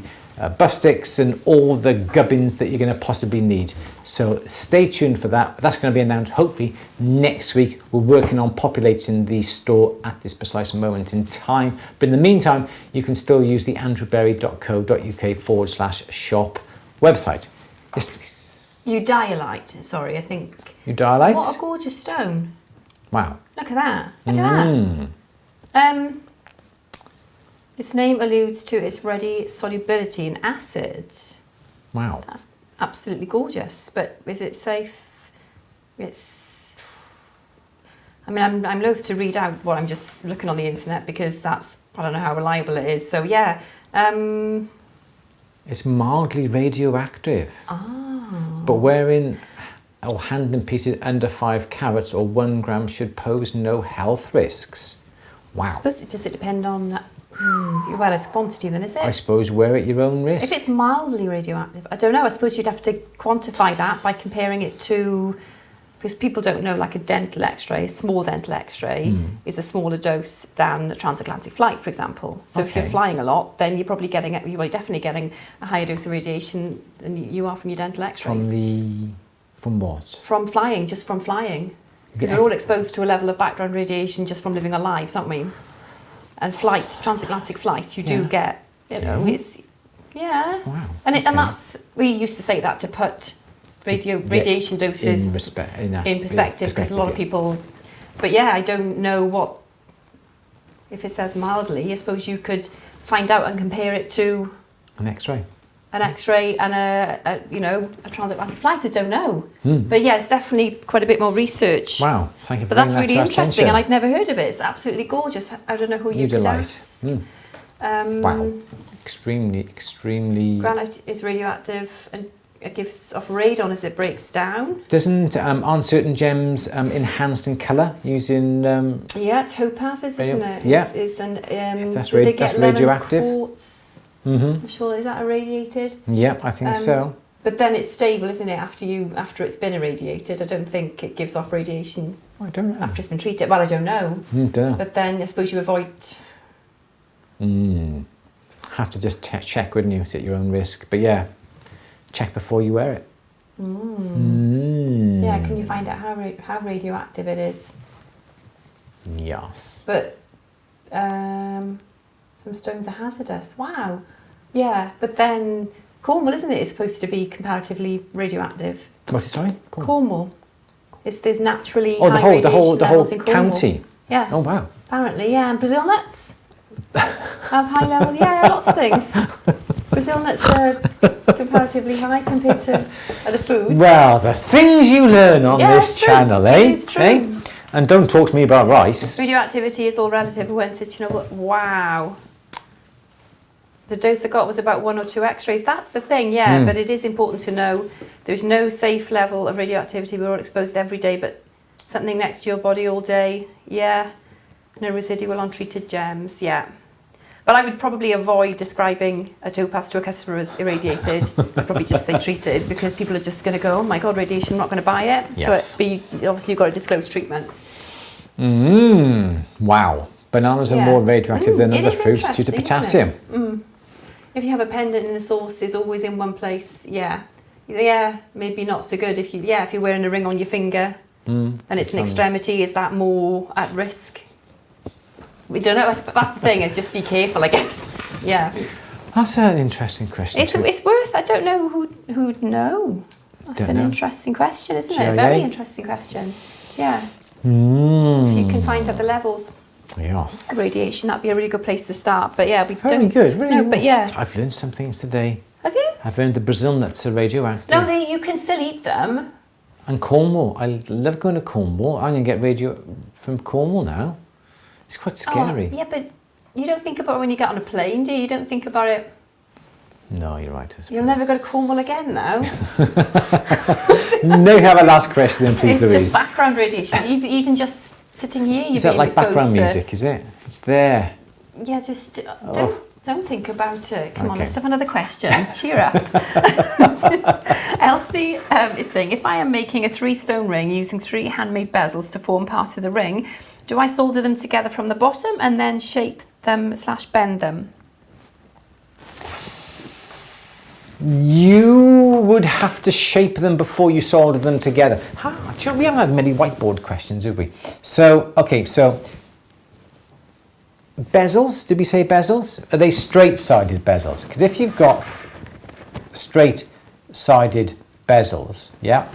buff sticks and all the gubbins that you're going to possibly need. So stay tuned for that. That's going to be announced hopefully next week. We're working on populating the store at this precise moment in time. But in the meantime, you can still use the andrewberry.co.uk/shop website. Yes, Eudialite, sorry, I think. Eudialite? What a gorgeous stone. Wow. Look at that. Look at that. Its name alludes to its ready solubility in acid. Wow. That's absolutely gorgeous, but is it safe? I mean, I'm loath to read out what I'm just looking on the internet because I don't know how reliable it is. So yeah. It's mildly radioactive. Ah. But wearing or handling pieces under 5 carats or 1 gram should pose no health risks. Wow. I suppose does it depend on well, it's quantity then, is it? I suppose wear at your own risk. If it's mildly radioactive, I don't know. I suppose you'd have to quantify that by comparing it to, because people don't know, like a dental X-ray, a small dental X-ray is a smaller dose than a transatlantic flight, for example. So if you're flying a lot, then you're probably you are definitely getting a higher dose of radiation than you are from your dental X-rays. From what? From flying, just from flying. Because we're all exposed to a level of background radiation just from living our lives, aren't we? And transatlantic flight, you do get, it's, Wow. And that's, we used to say that to put radiation doses in perspective, because a lot of people, but yeah, I don't know if it says mildly, I suppose you could find out and compare it to an X-ray. An X-ray and a transatlantic flight, I don't know. But yeah, it's definitely quite a bit more research. Wow, thank you for But that's bringing really that to our interesting, attention. and I'd never heard of it. It's absolutely gorgeous. I don't know who you could ask. Wow, extremely. Granite is radioactive and it gives off radon as it breaks down. Aren't certain gems enhanced in colour using? Yeah, topazes, isn't it? Yeah, that's radioactive. Quartz? I'm sure, is that irradiated? Yep, I think so. But then it's stable, isn't it? After it's been irradiated, I don't think it gives off radiation. I don't know. After it's been treated, well, I don't know. Don't know. But then I suppose you avoid. Have to just check, wouldn't you, at your own risk? But yeah, check before you wear it. Yeah, can you find out how radioactive it is? Yes. But some stones are hazardous. Wow. Yeah, but then Cornwall, isn't it, is supposed to be comparatively radioactive. What's it, sorry? Cornwall. There's naturally the high whole levels in Cornwall. county. Yeah. Oh wow. Apparently, yeah, and Brazil nuts have high levels. Yeah, lots of things. Brazil nuts are comparatively high compared to other foods. Well, the things you learn on this channel, eh? It's true. Eh? And don't talk to me about rice. Radioactivity is all relative. When said, you know what? Wow. The dose I got was about 1 or 2 X-rays. That's the thing, yeah. But it is important to know there's no safe level of radioactivity. We're all exposed every day, but something next to your body all day, yeah. No residual untreated gems, yeah. But I would probably avoid describing a topaz to a customer as irradiated. I'd probably just say treated, because people are just going to go, oh my God, radiation, I'm not going to buy it. Yes. So obviously you've got to disclose treatments. Wow. Bananas are more radioactive than other fruits due to potassium. If you have a pendant and the source is always in one place, yeah, maybe not so good. If you're wearing a ring on your finger and it's an extremity, is that more at risk? We don't know. That's the thing. Just be careful, I guess. Yeah. That's an interesting question. It's worth. I don't know who'd know. That's an interesting question, isn't it? A very interesting question. Yeah. If you can find out the levels. Yes. Radiation, that'd be a really good place to start. But yeah, very good. Really no, but yeah. I've learned some things today. Have you? I've learned the Brazil nuts are radioactive. No, you can still eat them. And Cornwall. I love going to Cornwall. I'm going to get radio from Cornwall now. It's quite scary. Oh, yeah, but you don't think about it when you get on a plane, do you? You don't think about it. No, you're right. You'll never go to Cornwall again now. No, you have a last question then, please, Louise. It's just background radiation. Even just sitting here, you're Is that being like background exposed to... music, is it? It's there. Yeah, just don't think about it. Come on, Okay. let's have another question. Cheer up. Elsie is saying, if I am making a 3-stone ring using 3 handmade bezels to form part of the ring, do I solder them together from the bottom and then shape them / bend them? You would have to shape them before you solder them together. We haven't had many whiteboard questions, have we? So, okay, so bezels, did we say bezels? Are they straight-sided bezels? Because if you've got straight-sided bezels, yeah.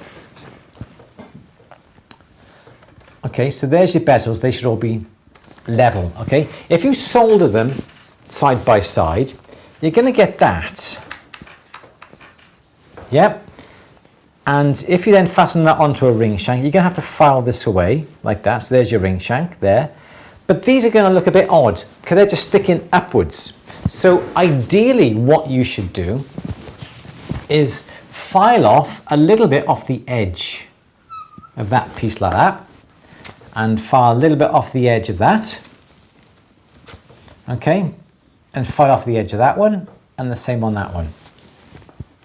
Okay, so there's your bezels. They should all be level, okay? If you solder them side by side, you're going to get that. Yep. And if you then fasten that onto a ring shank, you're going to have to file this away like that. So there's your ring shank there. But these are going to look a bit odd because they're just sticking upwards. So ideally what you should do is file off a little bit off the edge of that piece like that, and file a little bit off the edge of that. Okay, and file off the edge of that one, and the same on that one.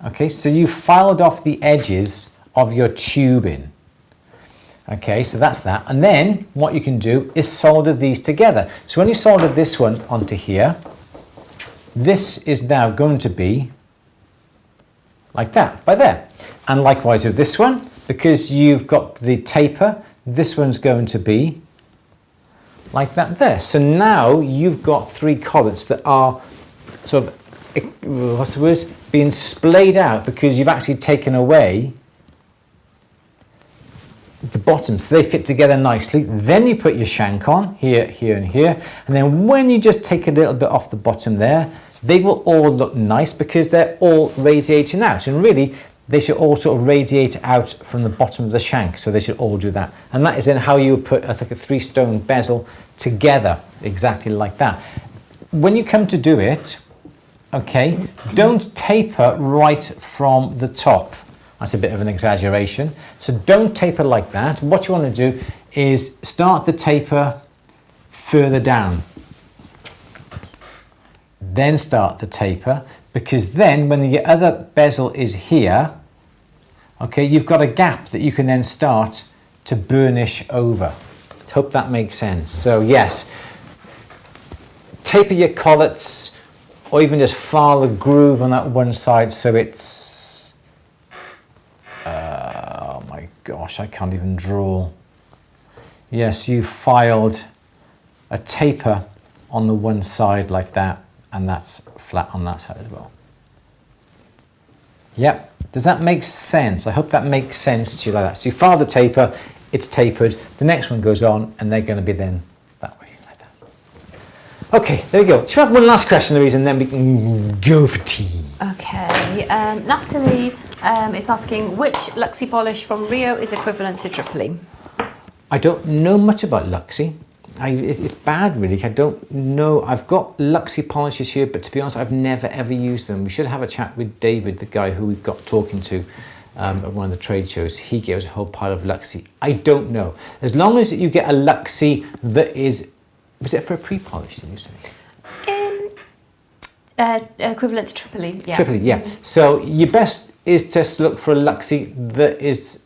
Okay, so you filed off the edges of your tubing. Okay, so that's that. And then what you can do is solder these together. So when you solder this one onto here, this is now going to be like that, by there. And likewise with this one, because you've got the taper, this one's going to be like that there. So now you've got 3 collets that are sort of, what's the word, being splayed out because you've actually taken away the bottom, so they fit together nicely. Then you put your shank on here, here and here, and then when you just take a little bit off the bottom there, they will all look nice because they're all radiating out, and really they should all sort of radiate out from the bottom of the shank, so they should all do that. And that is then how you would put like a 3-stone bezel together, exactly like that. When you come to do it, okay, don't taper right from the top. That's a bit of an exaggeration. So don't taper like that. What you want to do is start the taper further down. Then start the taper, because then when the other bezel is here, okay, you've got a gap that you can then start to burnish over. Hope that makes sense. So yes, taper your collets, or even just file a groove on that one side so it's, oh my gosh, I can't even draw. Yes, you filed a taper on the one side like that, and that's flat on that side as well. Yep, does that make sense? I hope that makes sense to you like that. So you file the taper, it's tapered, the next one goes on, and they're going to be then that way, like that. Okay, there we go. Should we have one last question, Louise, and then we can go for tea? Okay, Natalie is asking, which Luxie polish from Rio is equivalent to Tripoli? I don't know much about Luxie. It's bad really, I don't know. I've got Luxie polishes here, but to be honest, I've never ever used them. We should have a chat with David, the guy who we've got talking to at one of the trade shows. He gave us a whole pile of Luxie. I don't know. As long as you get a Luxie that is, was it for a pre-polish, did you say? Equivalent to Tripoli, yeah. Tripoli, yeah. So your best is to look for a Luxie that is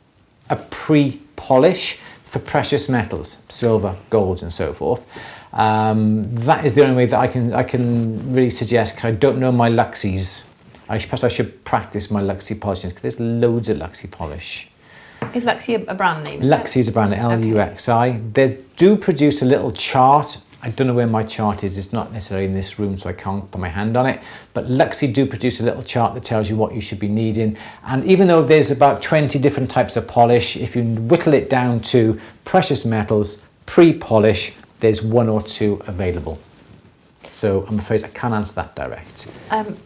a pre-polish for precious metals, silver, gold, and so forth. That is the only way that I can really suggest, because I don't know my Luxies. Perhaps I should practice my Luxie polishing, because there's loads of Luxie polish. Is Luxie a brand name? Luxie is a brand name, L-U-X-I. Okay. They do produce a little chart. I don't know where my chart is. It's not necessarily in this room, so I can't put my hand on it. But Luxie do produce a little chart that tells you what you should be needing. And even though there's about 20 different types of polish, if you whittle it down to precious metals, pre-polish, there's 1 or 2 available. So I'm afraid I can't answer that direct.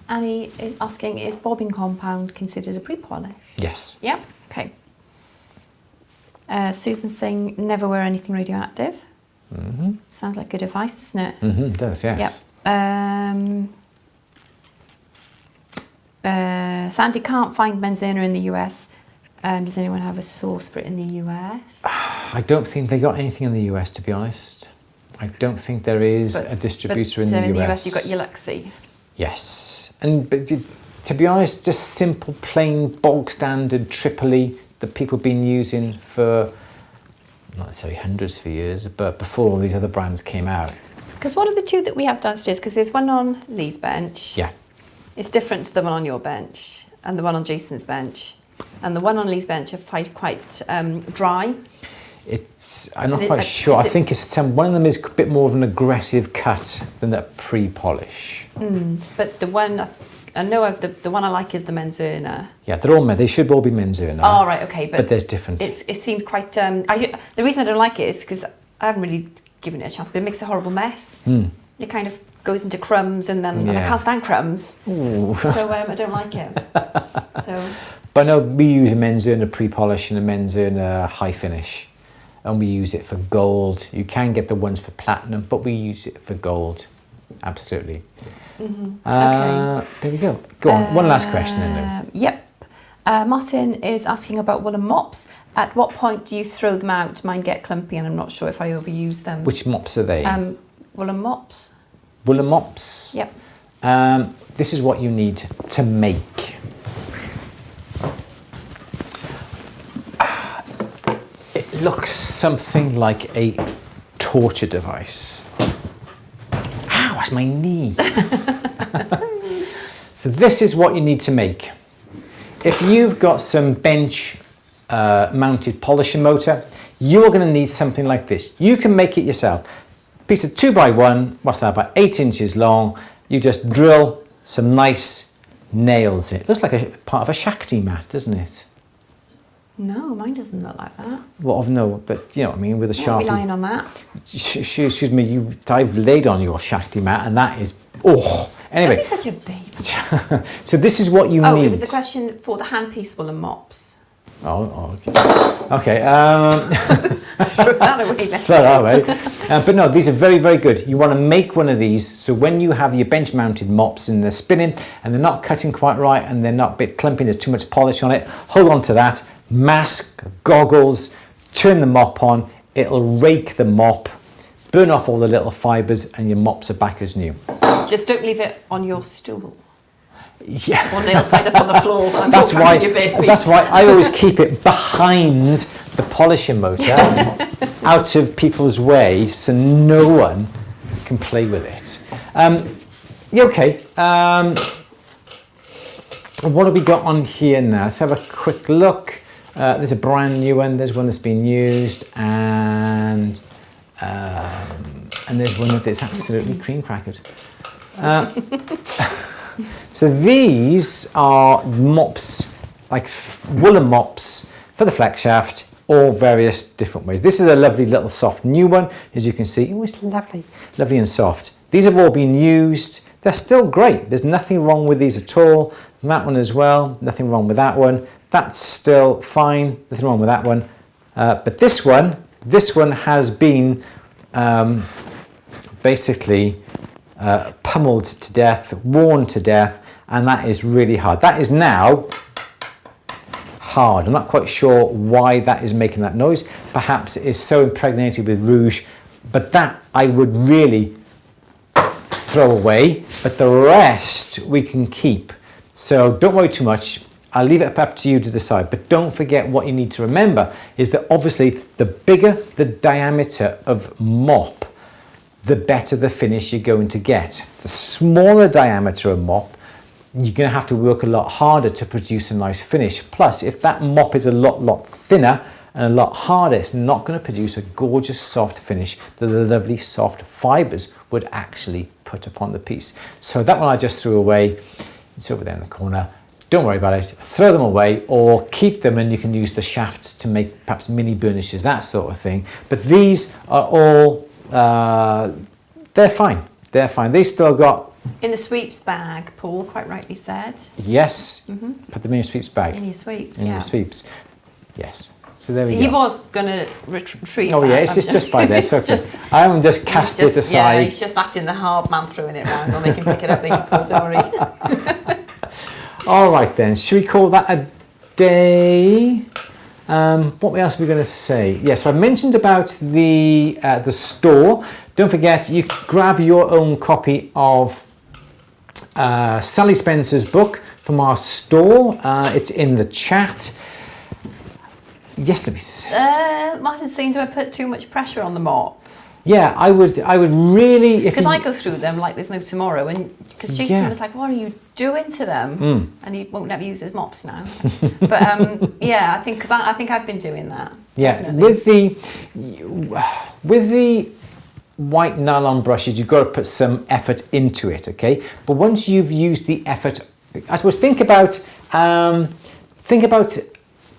Annie is asking, is bobbing compound considered a pre-polish? Yes. Yeah, okay. Susan's saying, never wear anything radioactive. Mm-hmm. Sounds like good advice, doesn't it? Mm-hmm, it does, yes. Yep. Sandy can't find Benzena in the US. Does anyone have a source for it in the US? I don't think they got anything in the US, to be honest. I don't think there is a distributor in the US. in the US you've got your Luxie. Yes. But to be honest, just simple, plain, bog standard Tripoli that people have been using for, not necessarily hundreds of years, but before all these other brands came out. Because what are the 2 that we have downstairs? Because there's one on Lee's bench. Yeah. It's different to the one on your bench and the one on Jason's bench. And the one on Lee's bench are quite dry. I'm not quite sure. I think one of them is a bit more of an aggressive cut than that pre-polish. But the one, I know the one I like is the Menzerna. Yeah, they should all be Menzerna. Oh, right, okay. But there's different. It seems quite, the reason I don't like it is because I haven't really given it a chance, but it makes a horrible mess. It kind of goes into crumbs, and then and I can't stand crumbs. Ooh. So I don't like it. So. But no, we use a men's urn, a pre-polish, and a men's urn, a high finish. And we use it for gold. You can get the ones for platinum, but we use it for gold. Absolutely. Okay. There we go. Go on. One last question then, Lou. Yep. Martin is asking about woolen mops. At what point do you throw them out? Mine get clumpy and I'm not sure if I overuse them. Which mops are they? Woolen mops. Woolen mops? Yep. This is what you need to make. It looks something like a torture device. Ow, that's my knee. So this is what you need to make. If you've got some bench mounted polishing motor, you're going to need something like this. You can make it yourself. Piece of 2x1, what's that, about 8 inches long. You just drill some nice nails in it. Looks like a part of a Shakti mat, doesn't it? No, mine doesn't look like that. Well, no, but you know what I mean, with a Sharpie. Relying on that. Excuse me, I've laid on your Shakti mat, and that is, oh. Anyway. Don't be such a baby. So this is what you need. Oh, it was a question for the handpiece woolen mops. Oh, okay. Throw that away then. Throw that away. But no, these are very, very good. You want to make one of these so when you have your bench mounted mops and they're spinning and they're not cutting quite right and they're not a bit clumpy, there's too much polish on it, hold on to that, mask, goggles, turn the mop on, it'll rake the mop, burn off all the little fibres and your mops are back as new. Just don't leave it on your stool. Yeah. Or nail side up on the floor. That's why I always keep it behind the polishing motor, out of people's way, so no one can play with it. Yeah, okay. What have we got on here now? Let's have a quick look. There's a brand new one. There's one that's been used, and there's one that's absolutely cream crackered. So these are mops, like woolen mops for the flex shaft, all various different ways. This is a lovely little soft new one, as you can see. Oh, it's lovely, lovely and soft. These have all been used. They're still great. There's nothing wrong with these at all. That one as well, nothing wrong with that one. That's still fine, nothing wrong with that one. But this one has been basically pummeled to death, worn to death, and that is really hard. That is now hard. I'm not quite sure why that is making that noise. Perhaps it is so impregnated with rouge, but that I would really throw away, but the rest we can keep. So don't worry too much. I'll leave it up to you to decide, but don't forget what you need to remember is that obviously the bigger the diameter of mop, the better the finish you're going to get. The smaller diameter of mop, you're going to have to work a lot harder to produce a nice finish. Plus, if that mop is a lot thinner and a lot harder, it's not going to produce a gorgeous soft finish that the lovely soft fibres would actually put upon the piece. So that one I just threw away. It's over there in the corner. Don't worry about it. Throw them away or keep them, and you can use the shafts to make perhaps mini burnishes, that sort of thing. But these are all, they're fine. They're fine. They've still got... In the sweeps bag, Paul quite rightly said. Yes. Put them in your sweeps bag. In your sweeps, in your sweeps. Yes. So there we go. He was going to retrieve Oh, yeah, it's just by there. So I haven't just cast it aside. Yeah, he's just acting the hard man throwing it around. I'll make him pick it up later, Paul, don't worry. All right, then. Should we call that a day? What else are we going to say? Yes, so I mentioned about the store. Don't forget, you can grab your own copy of Sally Spencer's book from our store. It's in the chat. Yes, Louise. Martin's saying, do I put too much pressure on the mop? Yeah, I would really... Because I go through them like there's no tomorrow, and because Jason was like, what are you doing to them? And he won't never use his mops now. But yeah, I think, because I think I've been doing that. Yeah, definitely. with the white nylon brushes, you've got to put some effort into it, okay? But once you've used the effort, I suppose think about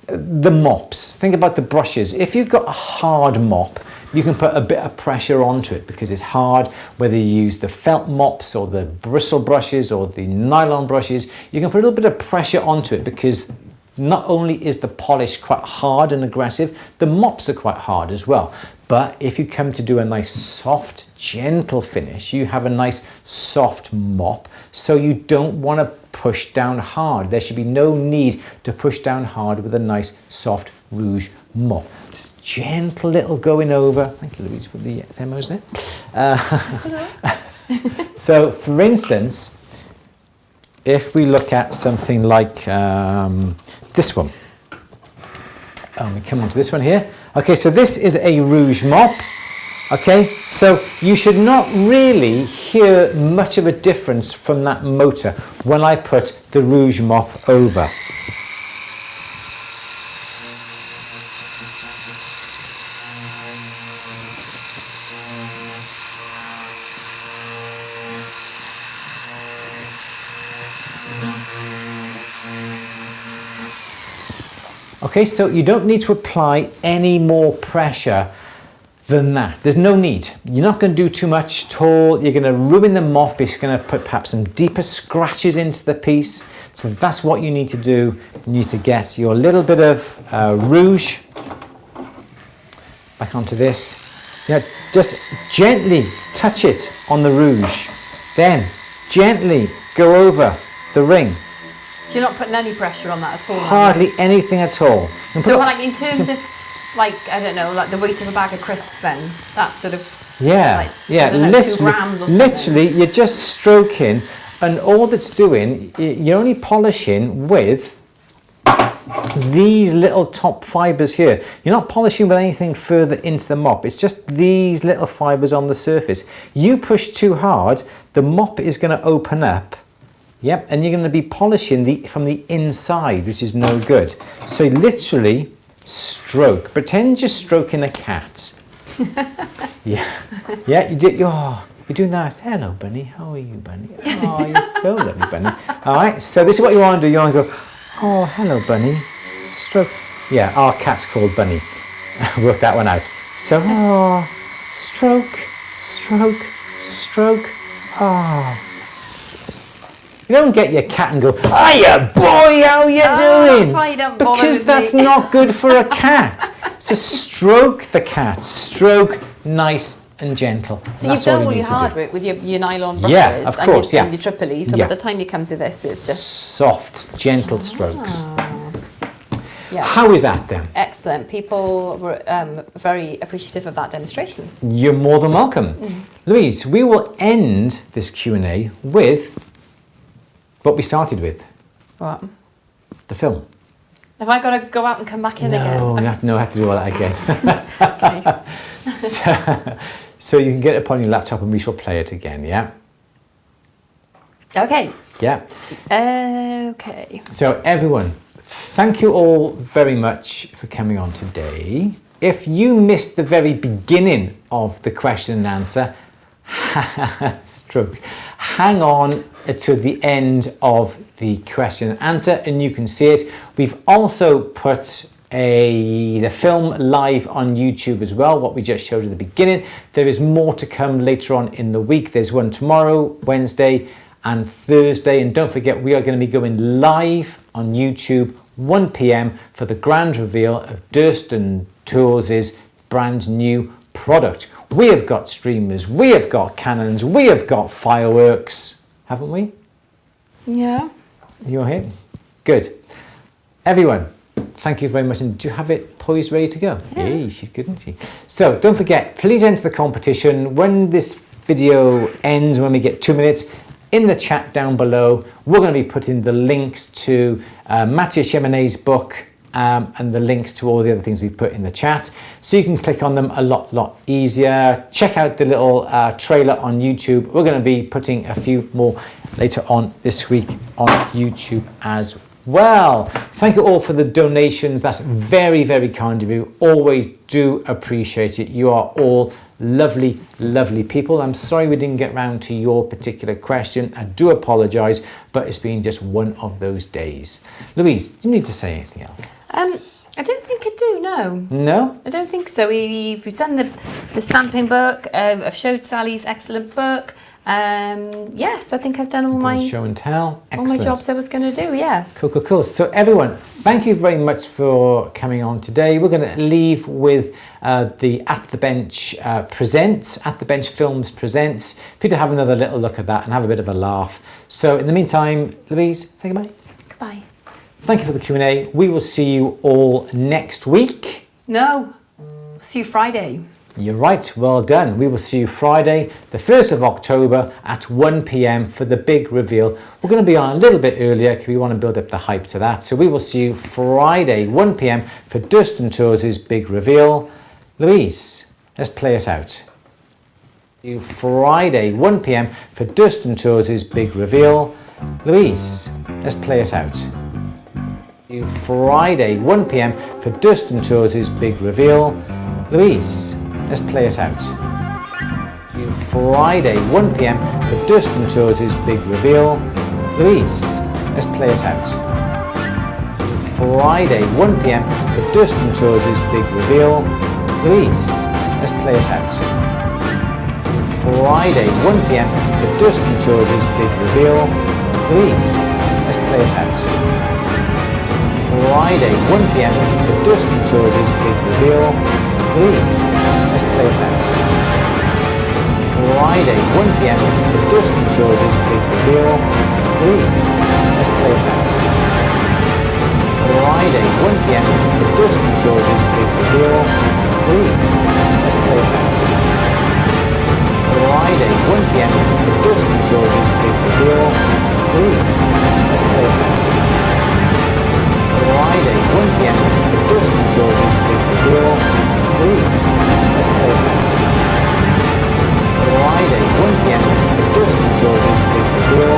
the mops, think about the brushes. If you've got a hard mop, you can put a bit of pressure onto it because it's hard, whether you use the felt mops or the bristle brushes or the nylon brushes. You can put a little bit of pressure onto it because not only is the polish quite hard and aggressive, the mops are quite hard as well. But if you come to do a nice soft, gentle finish, you have a nice soft mop, so you don't want to push down hard. There should be no need to push down hard with a nice soft rouge mop. Just gentle little going over. Thank you, Louise, for the demos there. So, for instance, if we look at something like this one, we come on to this one here. Okay, so this is a rouge mop. Okay, so you should not really hear much of a difference from that motor when I put the rouge mop over. Okay, so you don't need to apply any more pressure than that. There's no need. You're not going to do too much at all. You're going to ruin the mop. It's going to put perhaps some deeper scratches into the piece. So that's what you need to do. You need to get your little bit of rouge back onto this. Just gently touch it on the rouge. Then gently go over the ring. So you're not putting any pressure on that at all? Hardly anything at all. So like in terms of, like, I don't know, like the weight of a bag of crisps then, that's sort of, yeah, like, yeah, I don't know, 2 grams or something. Literally, you're just stroking, and all that's doing, you're only polishing with these little top fibres here. You're not polishing with anything further into the mop. It's just these little fibres on the surface. You push too hard, the mop is going to open up. Yep, and you're going to be polishing from the inside, which is no good. So literally stroke. Pretend you're stroking a cat. Yeah, you do. You're doing that. Hello, Bunny. How are you, Bunny? Oh, you're so lovely, Bunny. All right. So this is what you want to do. You want to go. Oh, hello, Bunny. Stroke. Yeah, our cat's called Bunny. Work that one out. So, stroke, stroke, stroke. Oh. You don't get your cat and go, hiya, boy, how you doing? That's why you don't bother because with that's me. not good for a cat. So stroke the cat. Stroke nice and gentle. So you've done all your hard work with your nylon brushes of course, and your Tripoli. So yeah. by the time you come to this, it's just soft, gentle strokes. Yeah. How is that then? Excellent. People were very appreciative of that demonstration. You're more than welcome. Louise, we will end this Q&A with what we started with. What? The film. Have I got to go out and come back in again? No, I have to do all that again. So you can get it upon your laptop and we shall play it again, yeah? Okay. Yeah. Okay. So everyone, thank you all very much for coming on today. If you missed the very beginning of the question and answer, stroke, hang on to the end of the question and answer and you can see it. We've also put the film live on YouTube as well, what we just showed at the beginning. There is more to come later on in the week. There's one tomorrow, Wednesday and Thursday, and don't forget we are going to be going live on YouTube 1 p.m. for the grand reveal of Durst and Tools' brand new product. We have got streamers, we have got cannons, we have got fireworks, haven't we? Yeah. You're here? Good. Everyone, thank you very much. And do you have it poised, ready to go? Yeah. Yay, she's good, isn't she? So don't forget, please enter the competition. When this video ends, when we get 2 minutes, in the chat down below, we're going to be putting the links to Mathieu Cheminet's book and the links to all the other things we put in the chat. So you can click on them a lot easier. Check out the little trailer on YouTube. We're going to be putting a few more later on this week on YouTube as well. Thank you all for the donations. That's very, very kind of you. Always do appreciate it. You are all lovely people. I'm sorry we didn't get round to your particular question. I do apologise, but it's been just one of those days. Louise, do you need to say anything else? I don't think I do, no. No? I don't think so. We've done the stamping book. I've showed Sally's excellent book. Yes, I think I've done all my show and tell. Excellent. all my jobs I was going to do, yeah. Cool, cool, cool. So everyone, thank you very much for coming on today. We're going to leave with the At the Bench presents, At the Bench Films presents, for you to have another little look at that and have a bit of a laugh. So in the meantime, Louise, say goodbye. Goodbye. Thank you for the Q&A. We will see you all next week. No, see you Friday. You're right, well done. We will see you Friday, the 1st of October at 1 p.m. for the big reveal. We're going to be on a little bit earlier because we want to build up the hype to that. So we will see you Friday, 1 p.m. for Dustin Tours' big reveal. Louise, let's play us out. See you Friday, 1 p.m. for Dustin Tours' big reveal. Louise, let's play us out. See you Friday, 1 p.m. for Dustin Tours' big reveal. Louise, let's play us out. See you Friday, 1 p.m. for Dustin Tours' big reveal. Louise, let's play us out. See you Friday, 1 p.m. for Dustin Tours' big reveal. Louise, let's play us out. See you Friday, 1 p.m. for Dustin Tours' big reveal. Louise, let's play us out. Friday, 1 p.m. for Dustin Tours' big reveal. Louise, let's play us out. Friday, 1 p.m. for Dustin Tours' big reveal. Louise, let's play us out. Friday, 1 p.m. for Dustin Tours' big reveal. Louise, let's play us out. Friday, 1 p.m. for Dustin Tours' big reveal. Louise, let's play us out. Friday, 1 p.m. for Dustin Tours' big reveal. Louise, let's play us out. Friday, 1 p.m. for Dustin Tours' big reveal. Louise, let's play us out. Friday, 1 p.m. for Dustin Tours' big reveal.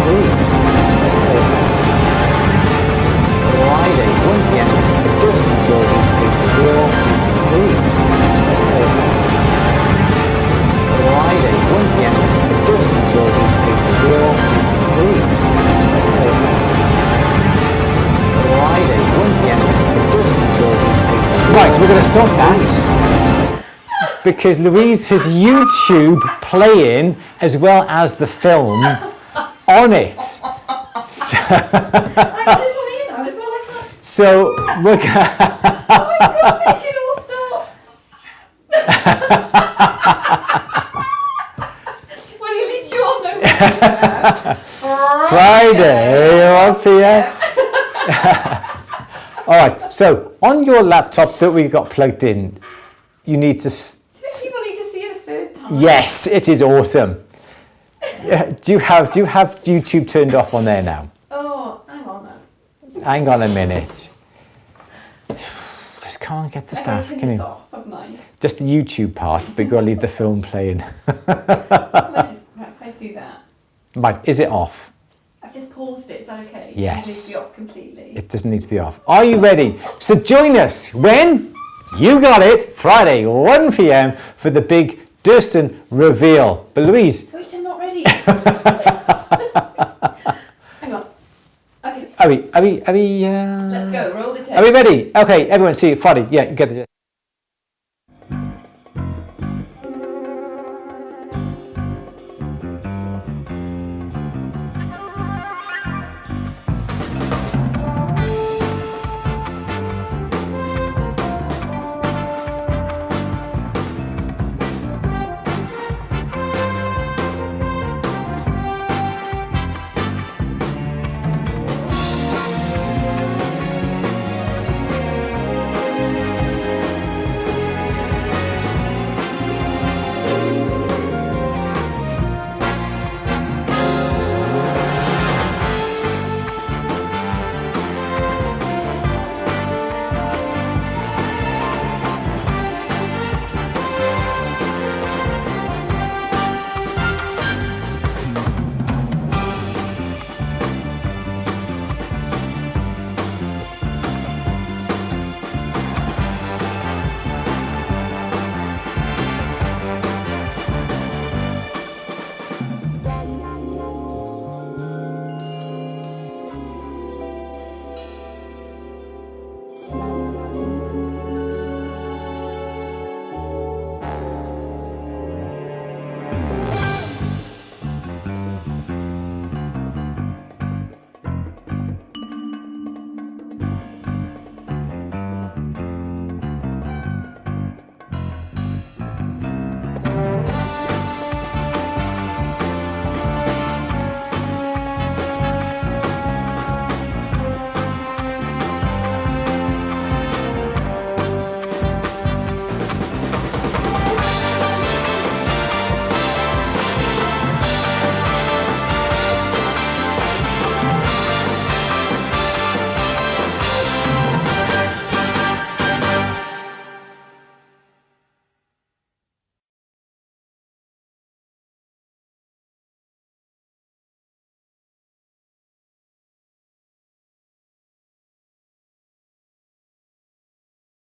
Louise, let's play us out. Friday, 1 p.m. for Dustin Tours' big reveal. Louise, let's play us out. Friday, 1 p.m. for Dustin Tours' big reveal. Right, we're going to stop that because Louise has YouTube playing as well as the film on it. So, I got this one in, I was well, I can't. So we're going Oh my god, make it all stop. Well, at least you all know what it is now. Friday, 1 p.m. All right, so on your laptop that we got plugged in, you need to... Do people need to see it a third time? Yes, it is awesome. Do you have YouTube turned off on there now? Oh, hang on then. Hang on a minute. Just can't get the stuff, can you? Off, haven't I? Just the YouTube part, but you've got to leave the film playing. If I do that. Right, is it off? I've just paused it, is that okay? Yes. It needs to be off completely. It doesn't need to be off. Are you ready? So join us when you got it, Friday, 1 p.m. for the big Dustin reveal. But Louise. Wait, I'm not ready. Hang on. Okay. Are we, Let's go, roll the tape. Are we ready? Okay, everyone, see you Friday. Yeah, you get the gist.